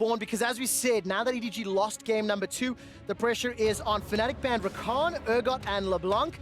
Bornn, because as we said, now that EDG lost game number 2, the pressure is on Fnatic banned Rakan, Urgot, and LeBlanc.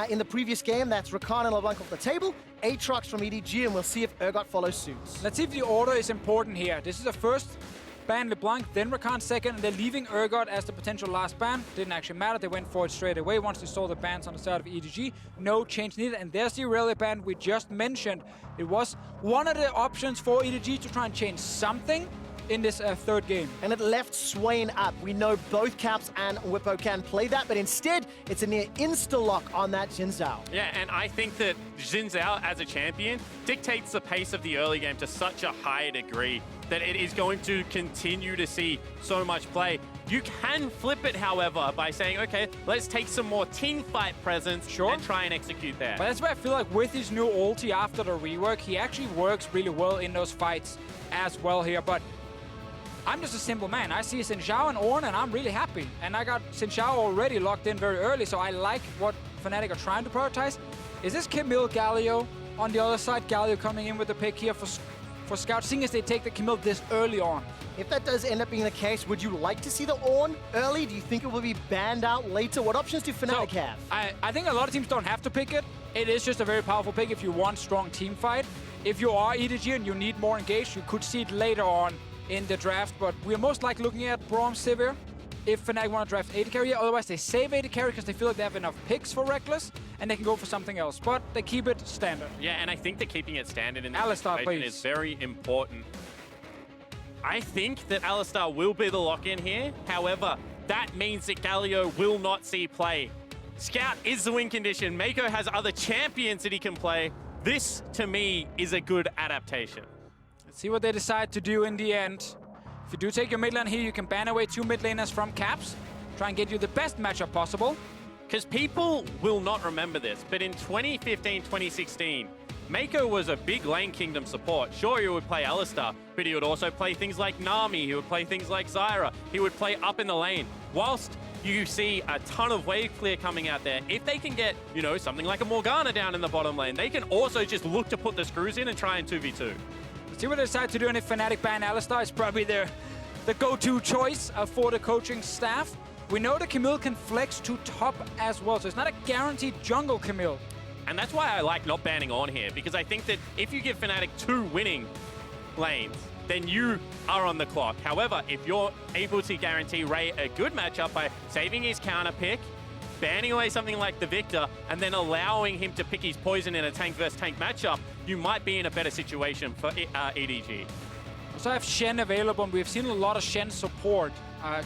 In the previous game, that's Rakan and LeBlanc off the table, Aatrox from EDG, and we'll see if Urgot follows suit. Let's see if the order is important here. This is the first ban LeBlanc, then Rakan second, and they're leaving Urgot as the potential last ban. Didn't actually matter, they went for it straight away once they saw the bans on the side of EDG. No change needed, and there's the Aurelia ban we just mentioned. It was one of the options for EDG to try and change something in this third game. And it left Swain up. We know both Caps and Bwipo can play that, but instead, it's a near insta-lock on that ZHao. Yeah, and I think that ZHao as a champion dictates the pace of the early game to such a high degree that it is going to continue to see so much play. You can flip it, however, by saying, okay, let's take some more team fight presence and try and execute there. But that's why I feel like with his new ulti after the rework, he actually works really well in those fights as well here. But I'm just a simple man. I see ZHao and Ornn, and I'm really happy. And I got ZHao already locked in very early, so I like what Fnatic are trying to prioritize. Is this Camille Galio on the other side? Galio coming in with the pick here for Scout, seeing as they take the Camille this early on. If that does end up being the case, would you like to see the Ornn early? Do you think it will be banned out later? What options do Fnatic have? I think a lot of teams don't have to pick it. It is just a very powerful pick if you want strong team fight. If you are EDG and you need more engaged, you could see it later on in the draft, but we're most likely looking at Braum Sivir if Fnatic want to draft AD carry. Otherwise, they save AD carry because they feel like they have enough picks for Rekkles, and they can go for something else, but they keep it standard. Yeah, and I think that keeping it standard in this Alistar, situation is very important. I think that Alistar will be the lock-in here. However, that means that Galio will not see play. Scout is the win condition. Meiko has other champions that he can play. This, to me, is a good adaptation. Let's see what they decide to do in the end. If you do take your mid lane here, you can ban away 2 mid laners from Caps. Try and get you the best matchup possible. Because people will not remember this, but in 2015, 2016, Meiko was a big lane kingdom support. Sure, he would play Alistar, but he would also play things like Nami, he would play things like Zyra, he would play up in the lane. Whilst you see a ton of wave clear coming out there, if they can get, you know, something like a Morgana down in the bottom lane, they can also just look to put the screws in and try and 2v2. Let's see what they decide to do, and if Fnatic ban Alistar, it's probably the go-to choice for the coaching staff. We know that Camille can flex to top as well, so it's not a guaranteed jungle Camille. And that's why I like not banning Ornn here, because I think that if you give Fnatic 2 winning lanes, then you are on the clock. However, if you're able to guarantee Ray a good matchup by saving his counter pick, banning away something like the Victor, and then allowing him to pick his poison in a tank versus tank matchup, you might be in a better situation for EDG. Also have Shen available, and we've seen a lot of Shen support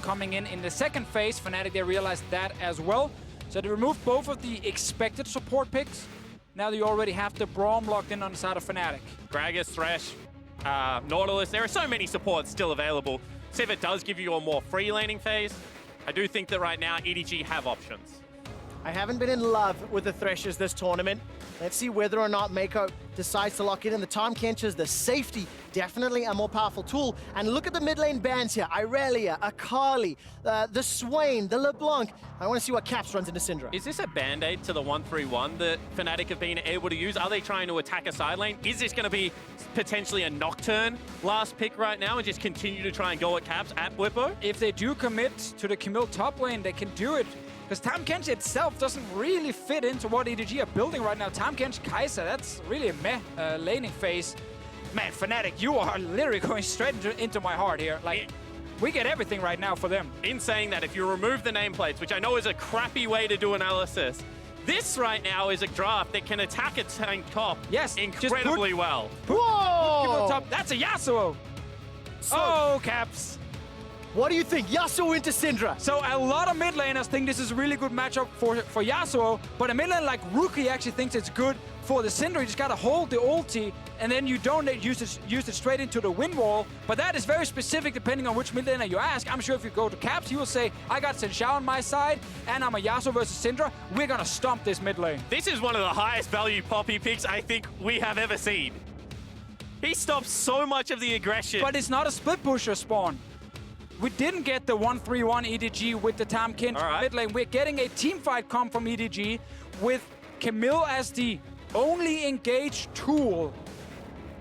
coming in the second phase. Fnatic, they realized that as well. So they removed both of the expected support picks. Now you already have the Braum locked in on the side of Fnatic. Gragas, Thresh, Nautilus, there are so many supports still available. Sivir does give you a more free laning phase. I do think that right now EDG have options. I haven't been in love with the Threshers this tournament. Let's see whether or not Meiko decides to lock it in. The Tahm Kenches, the safety, definitely a more powerful tool. And look at the mid lane bans here. Irelia, Akali, the Swain, the LeBlanc. I want to see what Caps runs into Syndra. Is this a band-aid to the 1-3-1 that Fnatic have been able to use? Are they trying to attack a side lane? Is this going to be potentially a Nocturne last pick right now and just continue to try and go at Caps at Bwipo? If they do commit to the Camille top lane, they can do it. Because Tahm Kench itself doesn't really fit into what EDG are building right now. Tahm Kench Kaisa, that's really a meh laning phase. Man, Fnatic, you are literally going straight into my heart here. Like, we get everything right now for them. In saying that, if you remove the nameplates, which I know is a crappy way to do analysis, this right now is a draft that can attack a tank top incredibly well. Whoa! Top. That's a Yasuo! Oh, Caps. What do you think? Yasuo into Syndra. So a lot of mid laners think this is a really good matchup for Yasuo, but a mid laner like Rookie actually thinks it's good for the Syndra. You just gotta hold the ulti, and then you don't use it straight into the wind wall. But that is very specific depending on which mid laner you ask. I'm sure if you go to Caps, he will say, I got ZHao on my side, and I'm a Yasuo versus Syndra. We're gonna stomp this mid lane. This is one of the highest value Poppy picks I think we have ever seen. He stops so much of the aggression. But it's not a split pusher spawn. We didn't get the 1-3-1 EDG with the Tahm Kench mid lane. We're getting a team fight comp from EDG with Camille as the only engaged tool,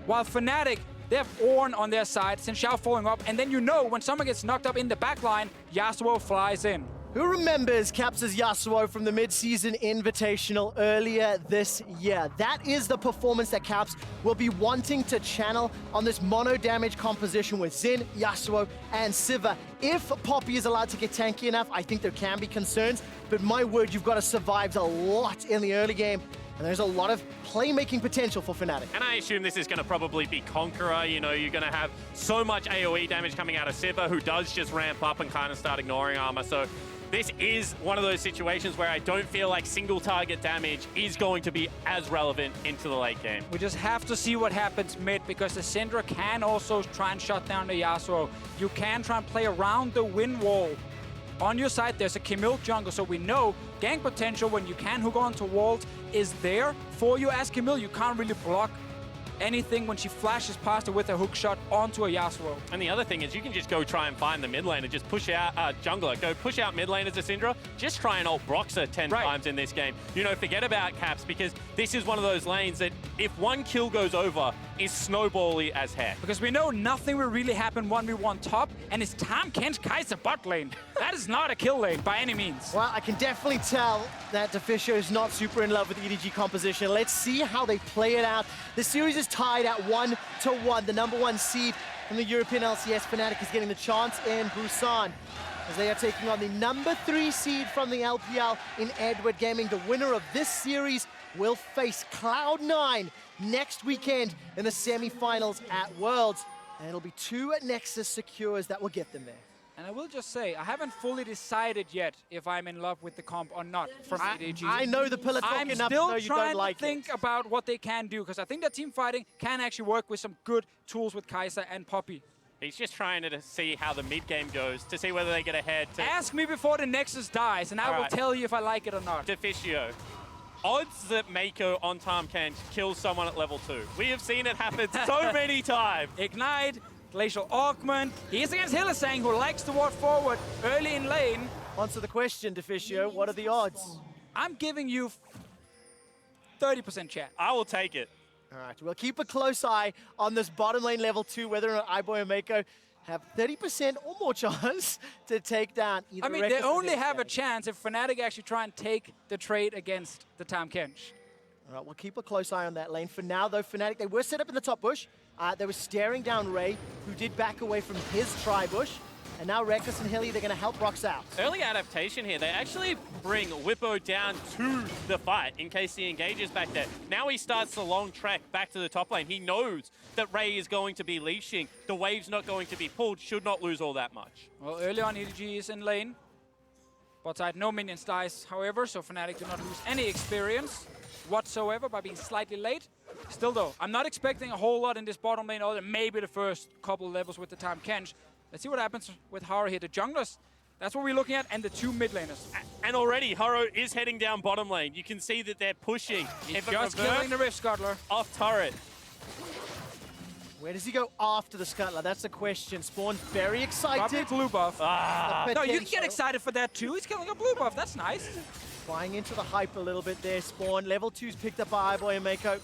while Fnatic They have Ornn on their side, ZHao following up, and then you know when someone gets knocked up in the back line, Yasuo flies in. Who remembers Caps' Yasuo from the mid-season invitational earlier this year? That is the performance that Caps will be wanting to channel on this mono damage composition with Xin, Yasuo, and Sivir. If Poppy is allowed to get tanky enough, I think there can be concerns, but my word, you've got to survive a lot in the early game, and there's a lot of playmaking potential for Fnatic. And I assume this is going to probably be Conqueror. You know, you're going to have so much AoE damage coming out of Sivir, who does just ramp up and kind of start ignoring armor. So this is one of those situations where I don't feel like single target damage is going to be as relevant into the late game. We just have to see what happens mid, because the Syndra can also try and shut down the Yasuo. You can try and play around the wind wall. On your side, there's a Camille jungle, so we know gank potential when you can hook onto walls is there for you as Camille. You can't really block anything when she flashes past her with a hook shot onto a Yasuo. And the other thing is you can just go try and find the mid lane and just push out jungler. Go push out mid lane as a Syndra. Just try and ult Broxah 10 times in this game. You know, forget about Caps, because this is one of those lanes that if one kill goes over, is snowbally as heck. Because we know nothing will really happen 1v1 top, and it's Tahm, Kench, Kaisa bot lane. That is not a kill lane by any means. Well, I can definitely tell that Deficio is not super in love with the EDG composition. Let's see how they play it out. The series is tied at 1-1. The #1 seed from the European LCS, Fnatic, is getting the chance in Busan, as they are taking on the #3 seed from the LPL in Edward Gaming. The winner of this series will face Cloud9 next weekend in the semi-finals at Worlds. And it'll be 2 Nexus secures that will get them there. And I will just say, I haven't fully decided yet if I'm in love with the comp or not from EDG. I know the pillar talk I'm enough to still know you trying don't like to think it. about what they can do, because I think that team fighting can actually work with some good tools with Kaisa and Poppy. He's just trying to see how the mid game goes, to see whether they get ahead. Ask me before the Nexus dies, and I will tell you if I like it or not. Deficio. Odds that Meiko on Tahm Kench kills someone at level 2. We have seen it happen so many times. Ignite, Glacial Augment. He's against Hylissang, who likes to walk forward early in lane. Answer the question, Deficio. What are the odds? I'm giving you 30% chance. I will take it. All right, we'll keep a close eye on this bottom lane level 2, whether or not iBoy and Meiko have 30% or more chance to take down either. I mean, Rekkles they only or have a chance if Fnatic actually try and take the trade against the Tahm Kench. All right, we'll keep a close eye on that lane. For now, though, Fnatic, they were set up in the top bush. They were staring down Ray, who did back away from his tri-bush. And now Rekkles and Hilly, they're going to help Broxah out. Early adaptation here. They actually bring Bwipo down to the fight in case he engages back there. Now he starts the long trek back to the top lane. He knows that Ray is going to be leashing. The wave's not going to be pulled. Should not lose all that much. Well, early on, EDG is in lane. Bot side, no minions dies, however, so Fnatic do not lose any experience whatsoever by being slightly late. Still, though, I'm not expecting a whole lot in this bottom lane, other than maybe the first couple levels with the Tahm Kench. Let's see what happens with Haro here. The junglers, that's what we're looking at, and the 2 mid laners. And already, Haro is heading down bottom lane. You can see that they're pushing. He's just killing the Rift Scuttler. Off turret. Where does he go after the Scuttler? That's the question. Spawn very excited. Probably blue buff. No, you can get Potential. excited for that too. He's killing a blue buff. That's nice. Flying into the hype a little bit there, Spawn. Level 2's picked up by iBoy and Meiko.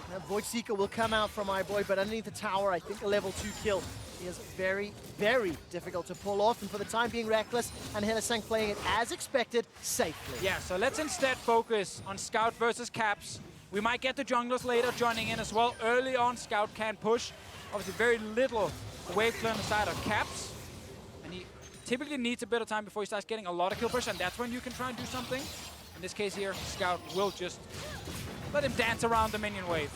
Now Void Seeker will come out from iBoy, but underneath the tower, I think a level 2 kill is very, very difficult to pull off. And for the time being, Rekkles and Hylissang playing it as expected, safely. Yeah, so let's instead focus on Scout versus Caps. We might get the junglers later joining in as well. Early on, Scout can push. Obviously, very little wave clear on the side of Caps. And he typically needs a bit of time before he starts getting a lot of kill push, and that's when you can try and do something. In this case here, Scout will just let him dance around the minion wave.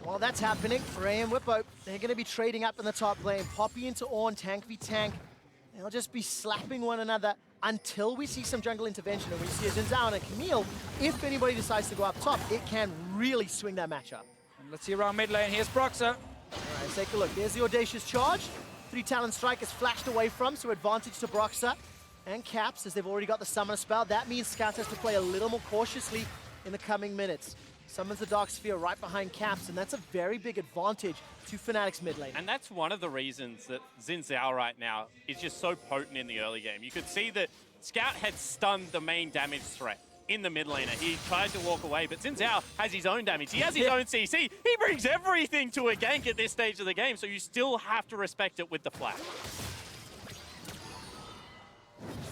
While that's happening, Ray and Bwipo, they're going to be trading up in the top lane. Poppy into Ornn, tank v tank. They'll just be slapping one another until we see some jungle intervention. And we see a ZHao and a Camille. If anybody decides to go up top, it can really swing that matchup. And let's see around mid lane. Here's Broxah. All right, let's take a look. There's the Audacious Charge. 3 Talon Strike is flashed away from, so advantage to Broxah and Caps, as they've already got the Summoner spell. That means Scout has to play a little more cautiously in the coming minutes. Summons the Dark Sphere right behind Caps, and that's a very big advantage to Fnatic's mid lane. And that's one of the reasons that ZHao right now is just so potent in the early game. You could see that Scout had stunned the main damage threat in the mid laner. He tried to walk away, but ZHao has his own damage. He has his own CC. He brings everything to a gank at this stage of the game, so you still have to respect it with the flash.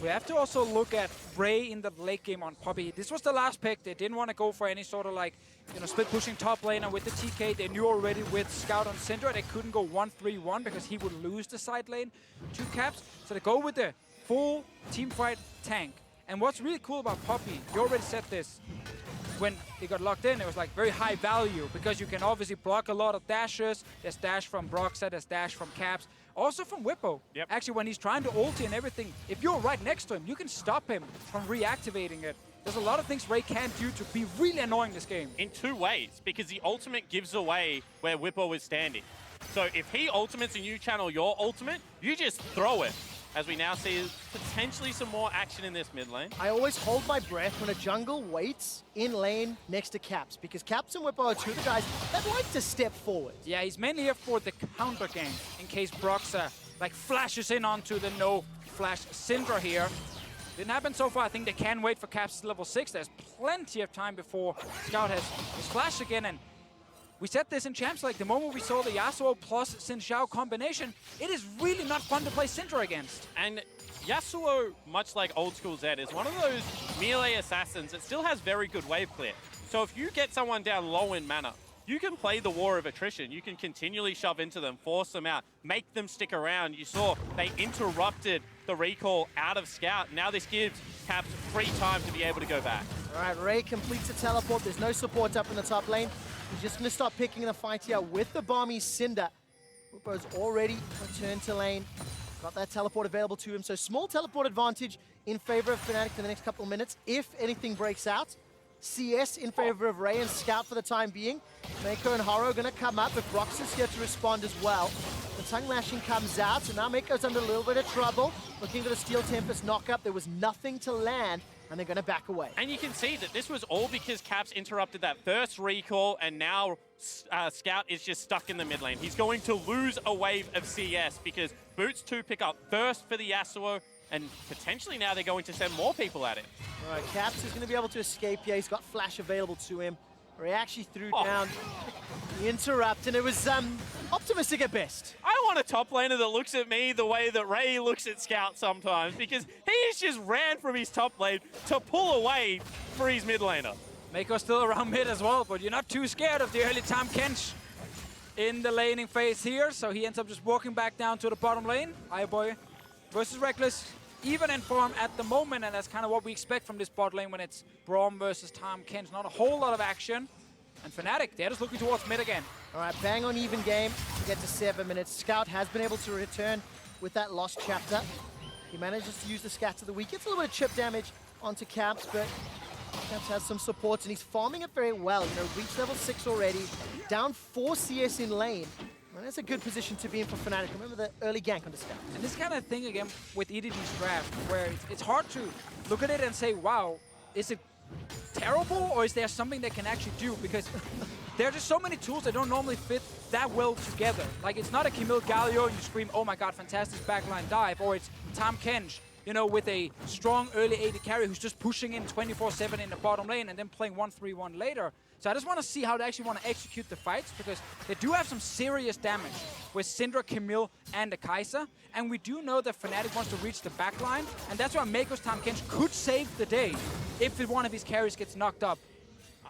We have to also look at Ray in the late game on Poppy. This was the last pick. They didn't want to go for any sort of like, split pushing top laner with the TK. They knew already with Scout on Syndra they couldn't go 1-3-1 because he would lose the side lane to Caps. So they go with the full team fight tank. And what's really cool about Poppy, you already said this, when he got locked in, it was like very high value because you can obviously block a lot of dashes. There's dash from Broxah, there's dash from Caps. Also from Bwipo. Yep. Actually, when he's trying to ulti and everything, if you're right next to him, you can stop him from reactivating it. There's a lot of things Ray can do to be really annoying this game. In two ways, because the ultimate gives away where Bwipo is standing. So if he ultimates and you channel your ultimate, you just throw it. As we now see potentially some more action in this mid lane. I always hold my breath when a jungle waits in lane next to Caps, because Caps and Bwipo are two of the guys that like to step forward. Yeah, he's mainly here for the counter game, in case Broxah like flashes in onto the no flash Syndra here. Didn't happen so far. I think they can wait for Caps level 6. There's plenty of time before Scout has his flash again, and we said this in Champs League, the moment we saw the Yasuo plus ZHao combination, it is really not fun to play Syndra against. And Yasuo, much like old school Zed, is one of those melee assassins that still has very good wave clear. So if you get someone down low in mana, you can play the war of attrition. You can continually shove into them, force them out, make them stick around. You saw they interrupted the recall out of Scout. Now this gives Caps free time to be able to go back. All right, Ray completes the teleport. There's no support up in the top lane. He's just going to start picking the fight here with the Balmy Syndra. Bwipo's already returned to lane. Got that teleport available to him. So small teleport advantage in favor of Fnatic for the next couple of minutes. If anything breaks out, CS in favor of Ray and Scout for the time being. Meiko and Haro are going to come up, but Broxah's here to respond as well. The tongue lashing comes out, so now Meiko's under a little bit of trouble. Looking for the Steel Tempest knockup. There was nothing to land, and they're going to back away. And you can see that this was all because Caps interrupted that first recall, and now Scout is just stuck in the mid lane. He's going to lose a wave of CS because Boots 2 pick up first for the Yasuo, and potentially now they're going to send more people at it. All right, Caps is going to be able to escape here. He's got flash available to him. Ray actually threw down the interrupt, and it was optimistic at best. I want a top laner that looks at me the way that Ray looks at Scout sometimes, because he's just ran from his top lane to pull away for his mid laner. Meiko's still around mid as well, but you're not too scared of the early time Kench in the laning phase here, so he ends up just walking back down to the bottom lane. iBoy versus Rekkles, even in form at the moment, and that's kind of what we expect from this bot lane when it's braum versus Tahm Kench. Not a whole lot of action. And Fnatic, they're just looking towards mid again. All right, bang on even game to get to 7 minutes. Scout has been able to return with that lost chapter. He manages to use the scatter of the week. Gets a little bit of chip damage onto Caps, but Caps has some supports, and he's farming it very well. Reached level 6 already. Down 4 CS in lane. And that's a good position to be in for Fnatic. Remember the early gank on the Scout. And this kind of thing, again, with EDG's draft, where it's hard to look at it and say, wow, is it terrible, or is there something they can actually do? Because there are just so many tools that don't normally fit that well together. Like, it's not a Camille Galio and you scream, oh my god, fantastic backline dive, or it's Tahm Kench, with a strong early AD carry who's just pushing in 24/7 in the bottom lane and then playing 1-3-1 later. So I just want to see how they actually want to execute the fights, because they do have some serious damage with Syndra, Camille, and the Kaisa. And we do know that Fnatic wants to reach the backline, and that's why Meiko's Tahm Kench could save the day if one of his carries gets knocked up.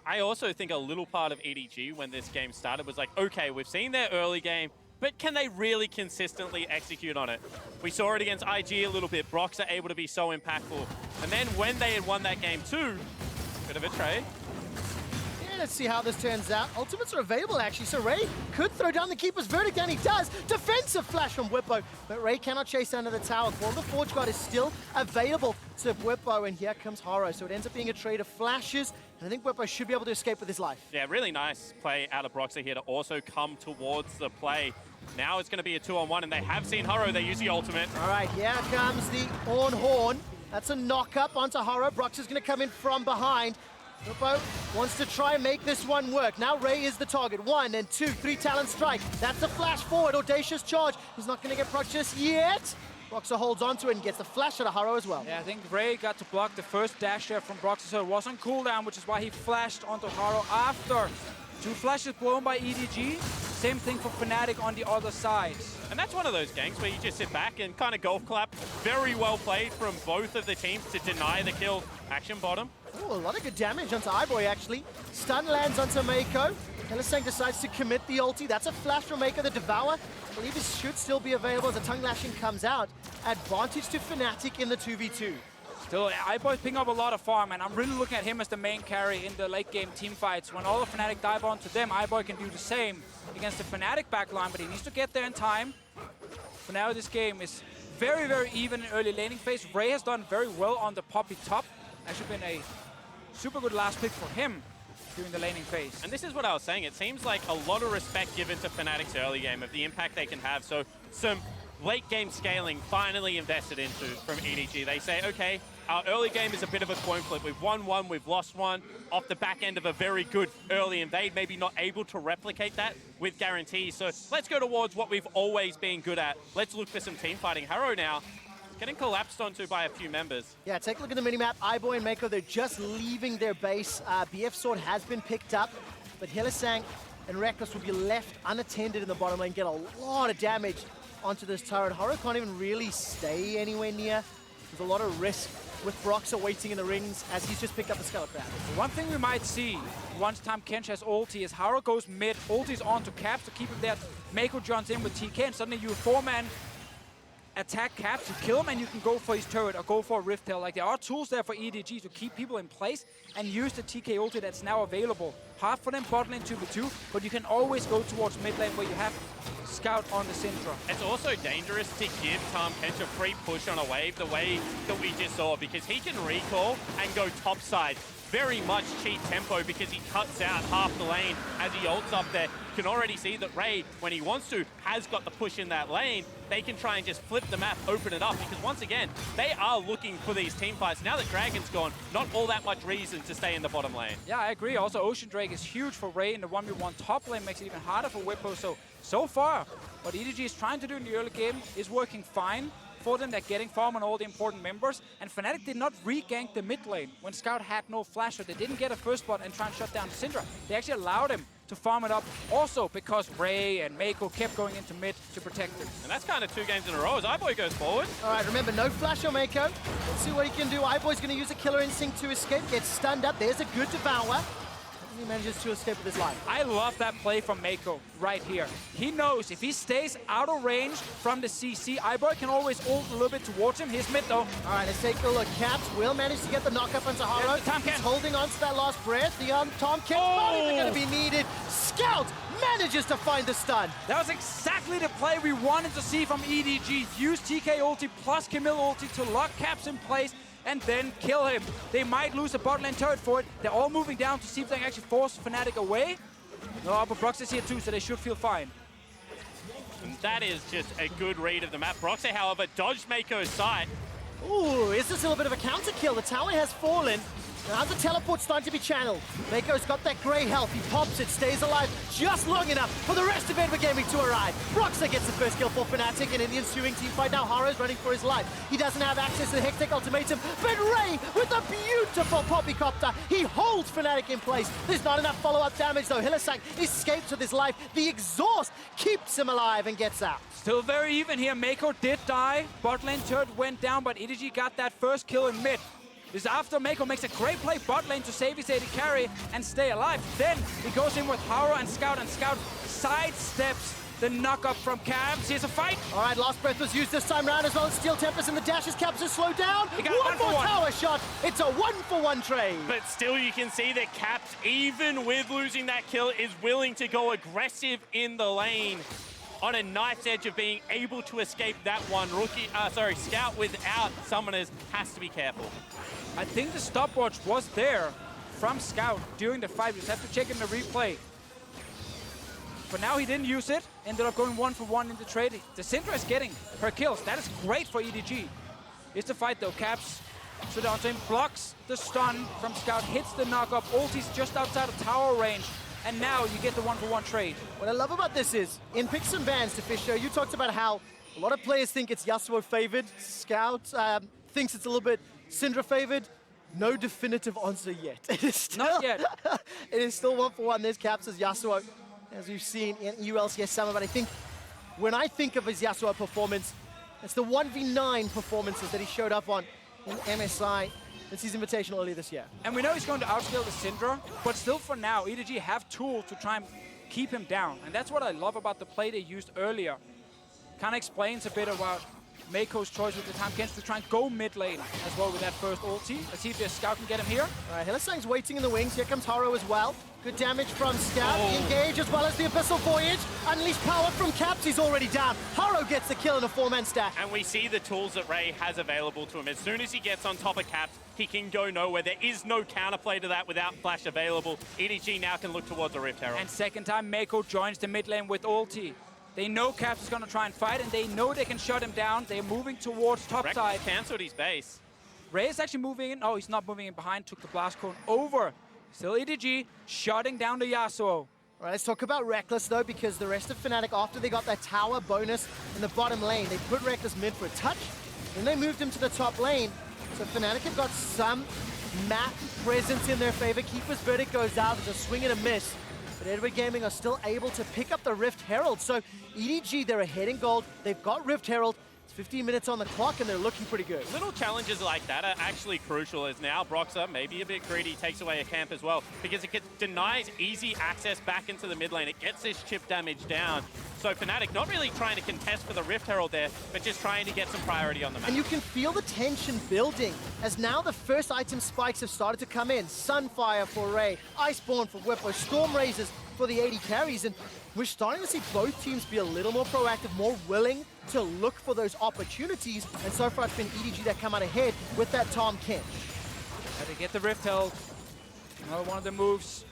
I also think a little part of EDG when this game started was like, okay, we've seen their early game, but can they really consistently execute on it? We saw it against IG a little bit. Broxah able to be so impactful. And then when they had won that game too, bit of a trade. Yeah, let's see how this turns out. Ultimates are available, actually, so Ray could throw down the Keeper's Verdict, and he does. Defensive flash from Bwipo, but Ray cannot chase under the tower. Well, the Forge Guard is still available to Bwipo, and here comes Haro. So it ends up being a trade of flashes, and I think Bwipo should be able to escape with his life. Yeah, really nice play out of Broxah here to also come towards the play. Now it's going to be a 2-on-1, and they have seen Haro. They use the ultimate. All right, here comes the Ornn Horn. That's a knock-up onto Haro. Broxah's going to come in from behind. Bwipo wants to try and make this one work. Now Ray is the target. 1 and 2, 3 talent strike. That's a flash forward. Audacious charge. He's not going to get proc just yet. Broxah holds onto it and gets the flash out of Haro as well. Yeah, I think Ray got to block the first dash there from Broxah, so it was on cooldown, which is why he flashed onto Haro after 2 flashes blown by EDG. Same thing for Fnatic on the other side. And that's one of those games where you just sit back and kind of golf clap. Very well played from both of the teams to deny the kill. Action bottom. Ooh, a lot of good damage onto iBoy, actually. Stun lands onto Meiko. Hylissang decides to commit the ulti. That's a flash from Meiko. The Devour, I believe it should still be available as the tongue lashing comes out. Advantage to Fnatic in the 2v2. Still, iBoy's picking up a lot of farm, and I'm really looking at him as the main carry in the late game team fights. When all the Fnatic dive onto them, iBoy can do the same against the Fnatic backline, but he needs to get there in time. For now, this game is very, very even in early laning phase. Ray has done very well on the Poppy top. Actually been a super good last pick for him during the laning phase. And this is what I was saying. It seems like a lot of respect given to Fnatic's early game of the impact they can have. So some late game scaling finally invested into from EDG. They say, okay, our early game is a bit of a coin flip. We've won one, we've lost one off the back end of a very good early invade, maybe not able to replicate that with guarantees. So let's go towards what we've always been good at. Let's look for some team fighting. Haro now getting collapsed onto by a few members. Yeah, take a look at the minimap. iBoy and Meiko, they're just leaving their base. BF Sword has been picked up, but Hylissang and Rekkles will be left unattended in the bottom lane, get a lot of damage onto this turret. Haro can't even really stay anywhere near. There's a lot of risk with Broxah waiting in the rings as he's just picked up the Skeleton. One thing we might see once time Kench has ulti is Haro goes mid, ulti's on to Caps to keep him there. Meiko joins in with TK, and suddenly you 4-man attack Caps, you kill him, and you can go for his turret or go for a Rift Tail. Like, there are tools there for EDG to keep people in place and use the TK ulti that's now available. Hard for them bot lane 2v2, but you can always go towards mid lane where you have Scout on the Syndra. It's also dangerous to give Tahm Kench a free push on a wave the way that we just saw, because he can recall and go topside. Very much cheat tempo because he cuts out half the lane as he ults up there. You can already see that Ray, when he wants to, has got the push in that lane. They can try and just flip the map, open it up, because once again, they are looking for these team fights. Now that Dragon's gone, not all that much reason to stay in the bottom lane. Yeah, I agree. Also, Ocean Drake is huge for Ray in the 1v1 top lane, makes it even harder for Bwipo. So far, what EDG is trying to do in the early game is working fine for them. They're getting farm on all the important members, and Fnatic did not re-gank the mid lane when Scout had no flash, so they didn't get a first spot and try and shut down Syndra. They actually allowed him to farm it up, also because Ray and Meiko kept going into mid to protect him. And that's kind of 2 games in a row as iBoy goes forward. All right, remember, no flash on Meiko. Let's see what he can do. iBoy's going to use a killer instinct to escape, gets stunned up. There's a good Devour. He manages to escape with his life. I love that play from Meiko right here. He knows if he stays out of range from the CC, iBoy can always ult a little bit towards him. He's mid though. All right, let's take a look. Caps will manage to get the knockup onto Haro. He's holding on to that last breath. The Tahm Kench not even going to be needed. Scout manages to find the stun. That was exactly the play we wanted to see from EDG. Use TK ulti plus Camille ulti to lock Caps in place and then kill him. They might lose a bot lane turret for it. They're all moving down to see if they can actually force Fnatic away. No, but Broxah is here too, so they should feel fine. And that is just a good read of the map. Broxah, however, dodged Meiko's sight. Ooh, is this a little bit of a counter kill? The tower has fallen. Now the teleport's starting to be channeled. Meiko's got that grey health. He pops it, stays alive just long enough for the rest of Edward Gaming to arrive. Broxah gets the first kill for Fnatic, and in the ensuing team fight now, Haro's running for his life. He doesn't have access to the Hextech ultimatum, but Ray with a beautiful poppycopter. He holds Fnatic in place. There's not enough follow-up damage though. Hylissang escapes with his life. The exhaust keeps him alive and gets out. Still very even here. Meiko did die. Bot lane turret went down, but EDG got that first kill in mid. This is after Meiko makes a great play bot lane to save his AD carry and stay alive. Then he goes in with Haro and Scout sidesteps the knock-up from Caps. Here's a fight. All right, last breath was used this time round as well as Steel Tempest, and the dashes Caps are slowed down. He got one more tower shot. It's a 1-for-1 trade. But still, you can see that Caps, even with losing that kill, is willing to go aggressive in the lane on a knife's edge of being able to escape that one. Scout without summoners has to be careful. I think the stopwatch was there from Scout during the fight. We just have to check in the replay. For now, he didn't use it. Ended up going 1-for-1 in the trade. The Syndra is getting her kills. That is great for EDG. It's the fight though. Caps stood down to him, blocks the stun from Scout, hits the knock-up. Ulti's just outside of tower range. And now you get the 1-for-1 trade. What I love about this is, in picks and bans, Deficio, you talked about how A lot of players think it's Yasuo favored. Scout thinks it's a little bit Syndra favored. No definitive answer yet. It is still, Not yet. It is still 1-for-1. There's Caps as Yasuo, as we've seen in ULCS Summer. But I think when I think of his Yasuo performance, it's the 1v9 performances that he showed up on in MSI since his Invitational earlier this year. And we know he's going to outscale the Syndra, but still for now, EDG have tools to try and keep him down. And that's what I love about the play they used earlier. Kind of explains a bit about Meiko's choice with the Tahm Kench to try and go mid lane as well with that first ulti. Let's see if the Scout can get him here. All right, Hylissang's waiting in the wings. Here comes Haro as well. Good damage from Scout. Engage as well as the Abyssal Voyage. Unleash power from Caps. He's already down. Haro gets the kill in a 4-man stack. And we see the tools that Ray has available to him. As soon as he gets on top of Caps, he can go nowhere. There is no counterplay to that without flash available. EDG now can look towards the Rift Herald. And second time, Meiko joins the mid lane with ulti. They know Caps is going to try and fight, and they know they can shut him down. They're moving towards top side. Cancelled his base. Ray is actually moving in. Oh, he's not moving in behind. Took the blast cone over. Still EDG, shutting down the Yasuo. All right, let's talk about Rekkles, though, because the rest of Fnatic, after they got that tower bonus in the bottom lane, they put Rekkles mid for a touch, then they moved him to the top lane. So Fnatic have got some map presence in their favor. Keeper's Verdict goes out. It's a swing and a miss. But Edward Gaming are still able to pick up the Rift Herald. So EDG, they're ahead in gold. They've got Rift Herald. It's 15 minutes on the clock, and they're looking pretty good. Little challenges like that are actually crucial, as now Broxah, maybe a bit greedy, takes away a camp as well, because it denies easy access back into the mid lane. It gets this chip damage down. So Fnatic not really trying to contest for the Rift Herald there, but just trying to get some priority on the map. And you can feel the tension building, as now the first item spikes have started to come in. Sunfire for Ray, Iceborne for Bwipo, Storm Razors for the AD carries, and we're starting to see both teams be a little more proactive, more willing to look for those opportunities, and so far it's been EDG that come out ahead with that Tahm Kench. They get the Rift Herald. Another one of the moves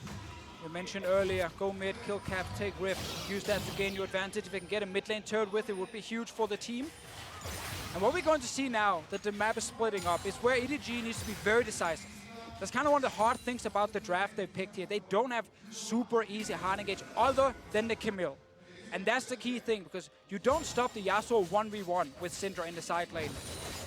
we mentioned earlier. Go mid, kill Cap, take Rift. Use that to gain your advantage. If they can get a mid lane turret with it, would be huge for the team. And what we're going to see now that the map is splitting up is where EDG needs to be very decisive. That's kind of one of the hard things about the draft they picked here. They don't have super easy hard engage other than the Camille. And that's the key thing, because you don't stop the Yasuo 1v1 with Syndra in the side lane.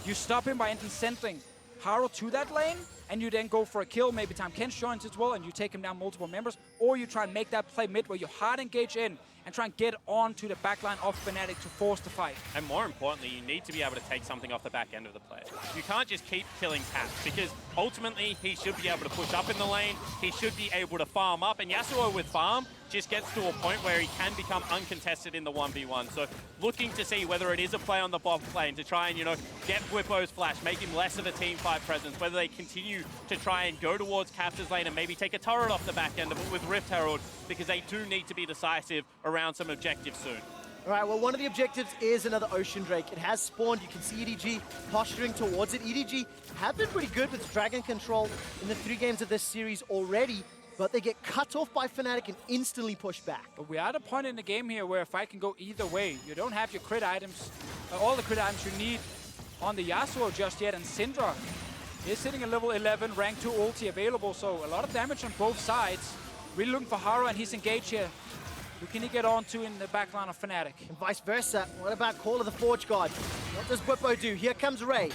You stop him by entering sending Haro to that lane, and you then go for a kill. Maybe Tahm Kench joins as well, and you take him down multiple members. Or you try and make that play mid where you hard engage in and try and get on to the backline of Fnatic to force the fight. And more importantly, you need to be able to take something off the back end of the play. You can't just keep killing Caps, because ultimately he should be able to push up in the lane, he should be able to farm up, and Yasuo with farm just gets to a point where he can become uncontested in the 1v1. So looking to see whether it is a play on the bot lane to try and, you know, get Bwipo's flash, make him less of a team fight presence, whether they continue to try and go towards Caps' lane and maybe take a turret off the back end of it with Rift Herald, because they do need to be decisive around some objectives soon. All right, well, one of the objectives is another Ocean Drake. It has spawned. You can see EDG posturing towards it. EDG have been pretty good with Dragon Control in the 3 games of this series already, but they get cut off by Fnatic and instantly pushed back. But we are at a point in the game here where a fight can go either way. You don't have your crit items, all the crit items you need on the Yasuo just yet, and Syndra is sitting at level 11, rank 2 ulti available, so a lot of damage on both sides. Really looking for Haro and his engage here. Who can he get on to in the backline of Fnatic? And vice versa. What about Call of the Forge God? What does Bwipo do? Here comes Ray.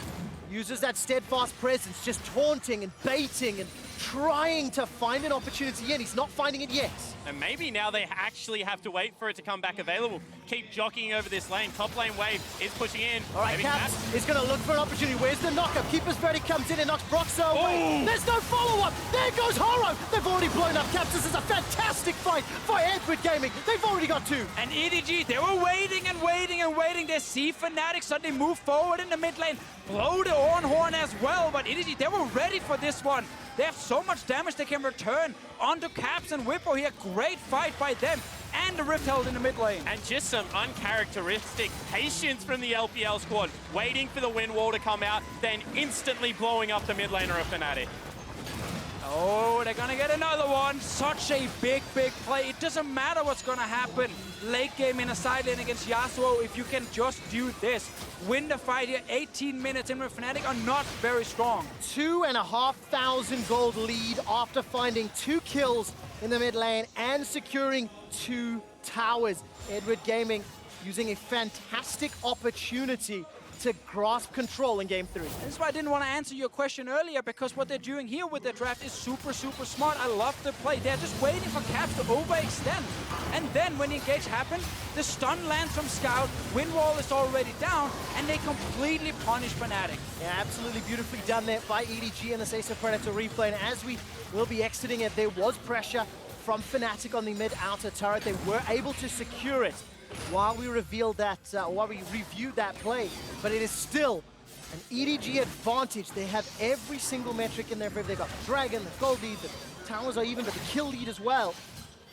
Uses that steadfast presence, just taunting and baiting and trying to find an opportunity in. He's not finding it yet. And maybe now they actually have to wait for it to come back available. Keep jockeying over this lane. Top lane wave is pushing in. All right, Caps is going to look for an opportunity. Where's the knockup? Keeper's Verdict comes in and knocks Broxah away. There's no follow-up. There goes Haro. They've already blown up Caps. This is a fantastic fight by Edward Gaming. They've already got 2. And EDG, they were waiting and waiting and waiting. They see Fnatic suddenly move forward in the mid lane. Blow the Ornn horn as well, but EDG, they were ready for this one. They have so much damage they can return onto Caps and Bwipo here. Great fight by them, and the Rift held in the mid lane. And just some uncharacteristic patience from the LPL squad, waiting for the wind wall to come out, then instantly blowing up the mid laner of Fnatic. Oh, they're gonna get another one. Such a big, big play. It doesn't matter what's gonna happen late game in a side lane against Yasuo if you can just do this. Win the fight here. 18 minutes in with Fnatic are not very strong. 2,500 gold lead after finding 2 kills in the mid lane and securing 2 towers. Edward Gaming using a fantastic opportunity to grasp control in Game 3. That's why I didn't want to answer your question earlier, because what they're doing here with their draft is super, super smart. I love the play. They're just waiting for Caps to overextend. And then when the engage happens, the stun lands from Scout, wind wall is already down, and they completely punish Fnatic. Yeah, absolutely beautifully done there by EDG and the Ace of Predator replay. And as we will be exiting it, there was pressure from Fnatic on the mid-outer turret. They were able to secure it while we reviewed that play, but it is still an EDG advantage. They have every single metric in their favor. They've got the Dragon, the Gold lead, the towers are even, but the kill lead as well.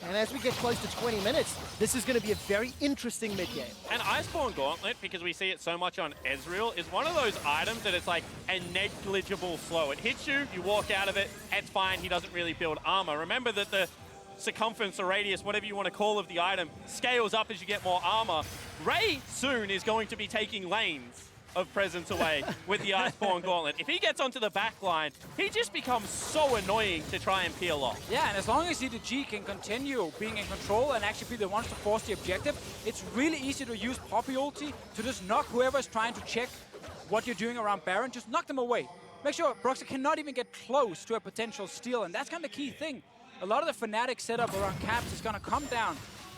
And as we get close to 20 minutes, this is going to be a very interesting mid-game. And Iceborne Gauntlet, because we see it so much on Ezreal, is one of those items that it's like a negligible slow. It hits you, you walk out of it, it's fine, he doesn't really build armor. Remember that the circumference or radius, whatever you want to call of the item, scales up as you get more armor. Ray soon is going to be taking lanes of presence away with the Iceborne Gauntlet. If he gets onto the back line, he just becomes so annoying to try and peel off. Yeah, and as long as EDG can continue being in control and actually be the ones to force the objective, it's really easy to use Poppy ulti to just knock whoever's trying to check what you're doing around Baron, just knock them away. Make sure Broxah cannot even get close to a potential steal, and that's kind of the key thing. A lot of the Fnatic setup around Caps is going to come down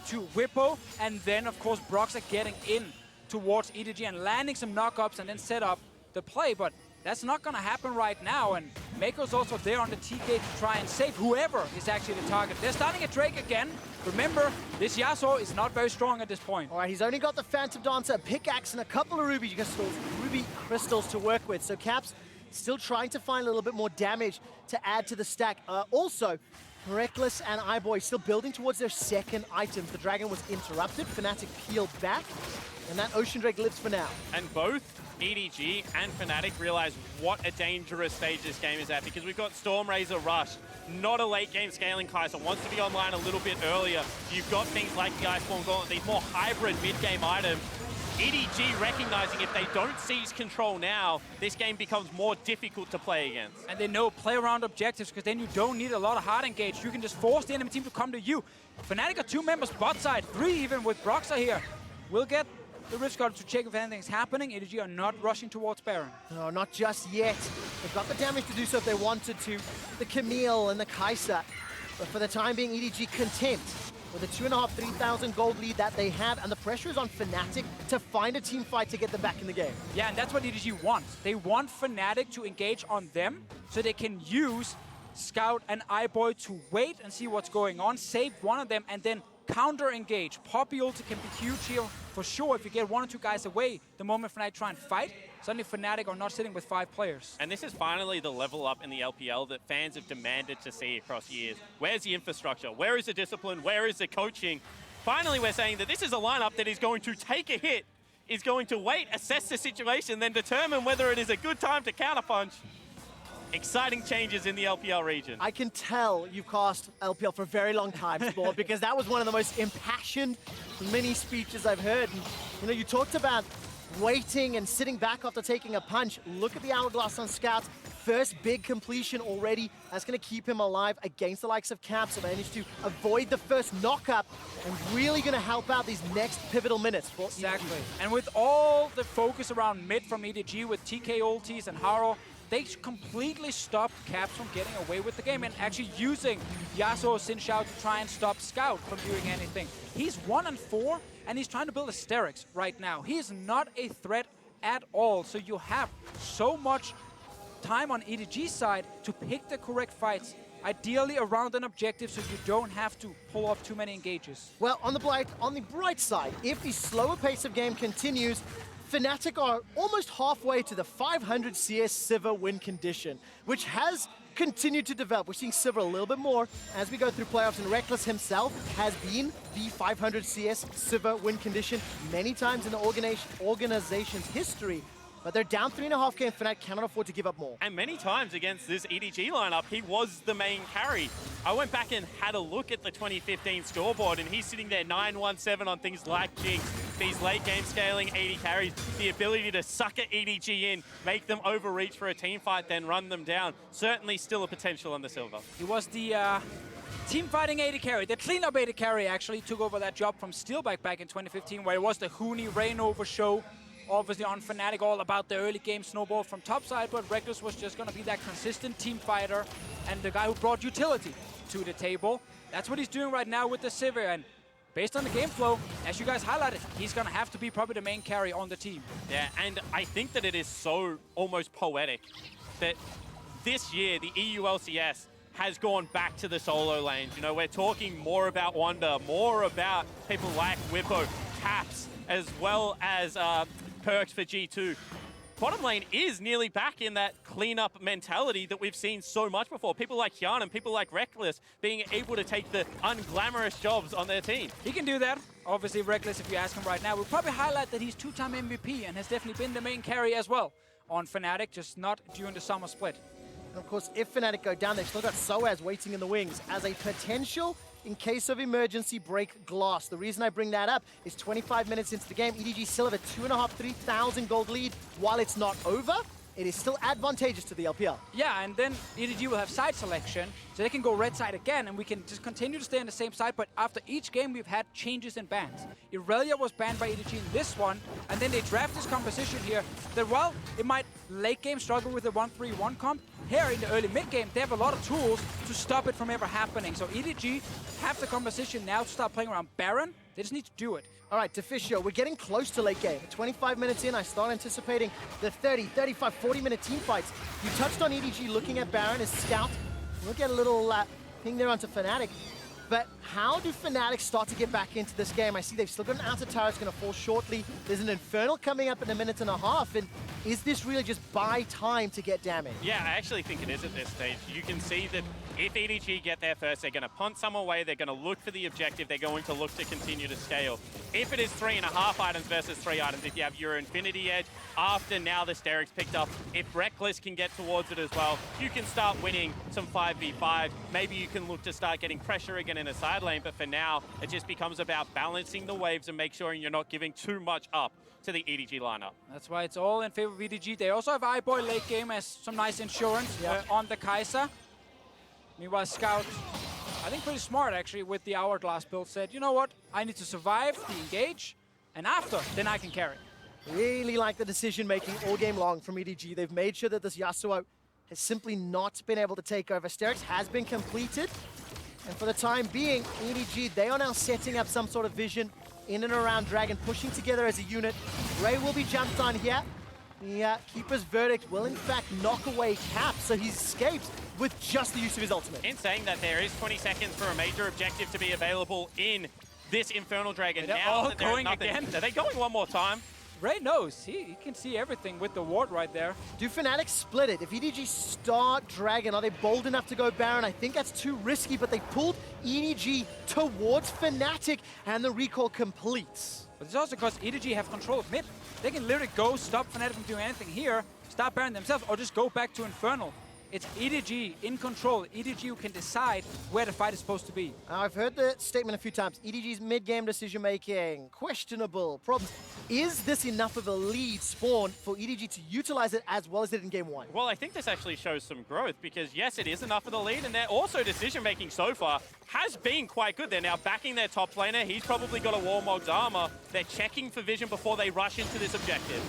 to Bwipo, and then, of course, Broxah getting in towards EDG and landing some knockups and then set up the play. But that's not going to happen right now, and Meiko's also there on the TK to try and save whoever is actually the target. They're starting at Drake again. Remember, this Yasuo is not very strong at this point. All right, he's only got the Phantom Dancer, a pickaxe, and a couple of ruby crystals to work with. So Caps still trying to find a little bit more damage to add to the stack. Also, Rekkles and iBoy still building towards their second items. The Dragon was interrupted, Fnatic peeled back, and that Ocean Drake lives for now. And both EDG and Fnatic realize what a dangerous stage this game is at, because we've got Stormrazor Rush, not a late game scaling Kaisa, wants to be online a little bit earlier. You've got things like the Iceborne Gauntlet, these more hybrid mid-game items. EDG recognizing if they don't seize control now, this game becomes more difficult to play against. And they know play around objectives, because then you don't need a lot of hard engage. You can just force the enemy team to come to you. Fnatic got 2 members bot side, 3 even with Broxah here. We'll get the Rift Guard to check if anything's happening. EDG are not rushing towards Baron. No, not just yet. They've got the damage to do so if they wanted to. The Camille and the Kaisa. But for the time being, EDG content with the 2,500, 3,000 gold lead that they have, and the pressure is on Fnatic to find a team fight to get them back in the game. Yeah, and that's what EDG wants. They want Fnatic to engage on them so they can use Scout and iBoy to wait and see what's going on, save one of them, and then counter-engage. Poppy ulti can be huge here for sure if you get 1 or 2 guys away the moment Fnatic try and fight. Suddenly Fnatic are not sitting with 5 players. And this is finally the level up in the LPL that fans have demanded to see across years. Where's the infrastructure? Where is the discipline? Where is the coaching? Finally, we're saying that this is a lineup that is going to take a hit, is going to wait, assess the situation, then determine whether it is a good time to counterpunch. Exciting changes in the LPL region. I can tell you've cast LPL for a very long time, Sport, because that was one of the most impassioned mini speeches I've heard. And, you know, you talked about waiting and sitting back after taking a punch. Look at the hourglass on Scout. First big completion already. That's going to keep him alive against the likes of Caps. So managed to avoid the first knockup and really going to help out these next pivotal minutes. For exactly. EDG. And with all the focus around mid from EDG with TK ultis and Haro, they completely stopped Caps from getting away with the game and actually using Yasuo ZHao to try and stop Scout from doing anything. He's 1-4, and he's trying to build Asterix right now. He is not a threat at all, so you have so much time on EDG's side to pick the correct fights, ideally around an objective so you don't have to pull off too many engages. Well, on the bright side, if the slower pace of game continues, Fnatic are almost halfway to the 500 CS Sivir win condition, which has continued to develop. We're seeing Sivir a little bit more as we go through playoffs, and Rekkles himself has been the 500 CS Sivir win condition many times in the organization's history. But they're down 3.5k, and Fnatic cannot afford to give up more. And many times against this EDG lineup, he was the main carry. I went back and had a look at the 2015 scoreboard, and he's sitting there 9-1-7 on things like Jinx, these late game scaling 80 carries, the ability to sucker EDG in, make them overreach for a team fight, then run them down. Certainly still a potential on the silver. He was the Team fighting AD carry. The cleanup AD carry actually took over that job from Steelback back in 2015, where it was the Huni Rainover show. Obviously on Fnatic, all about the early game snowball from topside, but Rekkles was just going to be that consistent team fighter and the guy who brought utility to the table. That's what he's doing right now with the Sivir, and based on the game flow, as you guys highlighted, he's going to have to be probably the main carry on the team. Yeah, and I think that it is so almost poetic that this year the EU LCS has gone back to the solo lanes. You know, we're talking more about Wonder, more about people like Bwipo, Caps, as well as Perks for G2. Bottom lane is nearly back in that cleanup mentality that we've seen so much before. People like Hyun and people like Rekkles being able to take the unglamorous jobs on their team. He can do that. Obviously, Rekkles, if you ask him right now, will probably highlight that he's two-time MVP and has definitely been the main carry as well on Fnatic, just not during the summer split. And of course, if Fnatic go down, they've still got Soaz waiting in the wings as a potential, in case of emergency, break glass. The reason I bring that up is 25 minutes into the game, EDG still have a 2,500, 3,000 gold lead. While it's not over, it is still advantageous to the LPL. Yeah, and then EDG will have side selection, so they can go red side again, and we can just continue to stay on the same side, but after each game, we've had changes in bans. Irelia was banned by EDG in this one, and then they draft this composition here that, while it might late game struggle with the 1-3-1 comp, here in the early mid game, they have a lot of tools to stop it from ever happening. So EDG have the composition now to start playing around Baron. They just need to do it. All right, Deficio, we're getting close to late game. 25 minutes in, I start anticipating the 30, 35, 40-minute team fights. You touched on EDG looking at Baron as scout. We'll get a little ping there onto Fnatic. But how do Fnatic start to get back into this game? I see they've still got an outer tower that's going to fall shortly. There's an Infernal coming up in a minute and a half. And is this really just buy time to get damage? Yeah, I actually think it is at this stage. You can see that if EDG get there first, they're going to punt some away. They're going to look for the objective. They're going to look to continue to scale. If it is 3.5 items versus 3 items, if you have your Infinity Edge, after now the Steric's picked up, if Rekkles can get towards it as well, you can start winning some 5v5. Maybe you can look to start getting pressure again in a side lane, but for now, it just becomes about balancing the waves and make sure you're not giving too much up to the EDG lineup. That's why it's all in favor of EDG. They also have iBoy late game as some nice insurance on the Kaisa. Meanwhile, Scout, I think pretty smart actually with the Hourglass build, said, you know what, I need to survive the engage, and after, then I can carry. Really like the decision-making all game long from EDG. They've made sure that this Yasuo has simply not been able to take over. Sterix has been completed, and for the time being, EDG, they are now setting up some sort of vision in and around Dragon, pushing together as a unit. Ray will be jumped on here. The Keeper's Verdict will in fact knock away Cap, so he escapes with just the use of his ultimate. In saying that, there is 20 seconds for a major objective to be available in this Infernal Dragon. They're now all that going again. Are they going one more time? Ray knows. He can see everything with the ward right there. Do Fnatic split it? If EDG start Dragon, are they bold enough to go Baron? I think that's too risky, but they pulled EDG towards Fnatic, and the recall completes. But it's also because EDG have control of mid. They can literally go stop Fnatic from doing anything here, stop Baron themselves, or just go back to Infernal. It's EDG in control. EDG who can decide where the fight is supposed to be. I've heard the statement a few times. EDG's mid-game decision-making, questionable, problems. Is this enough of a lead spawn for EDG to utilize it as well as it in game one? Well, I think this actually shows some growth because, yes, it is enough of the lead, and they're also decision-making so far has been quite good. They're now backing their top laner. He's probably got a Warmog's armor. They're checking for vision before they rush into this objective.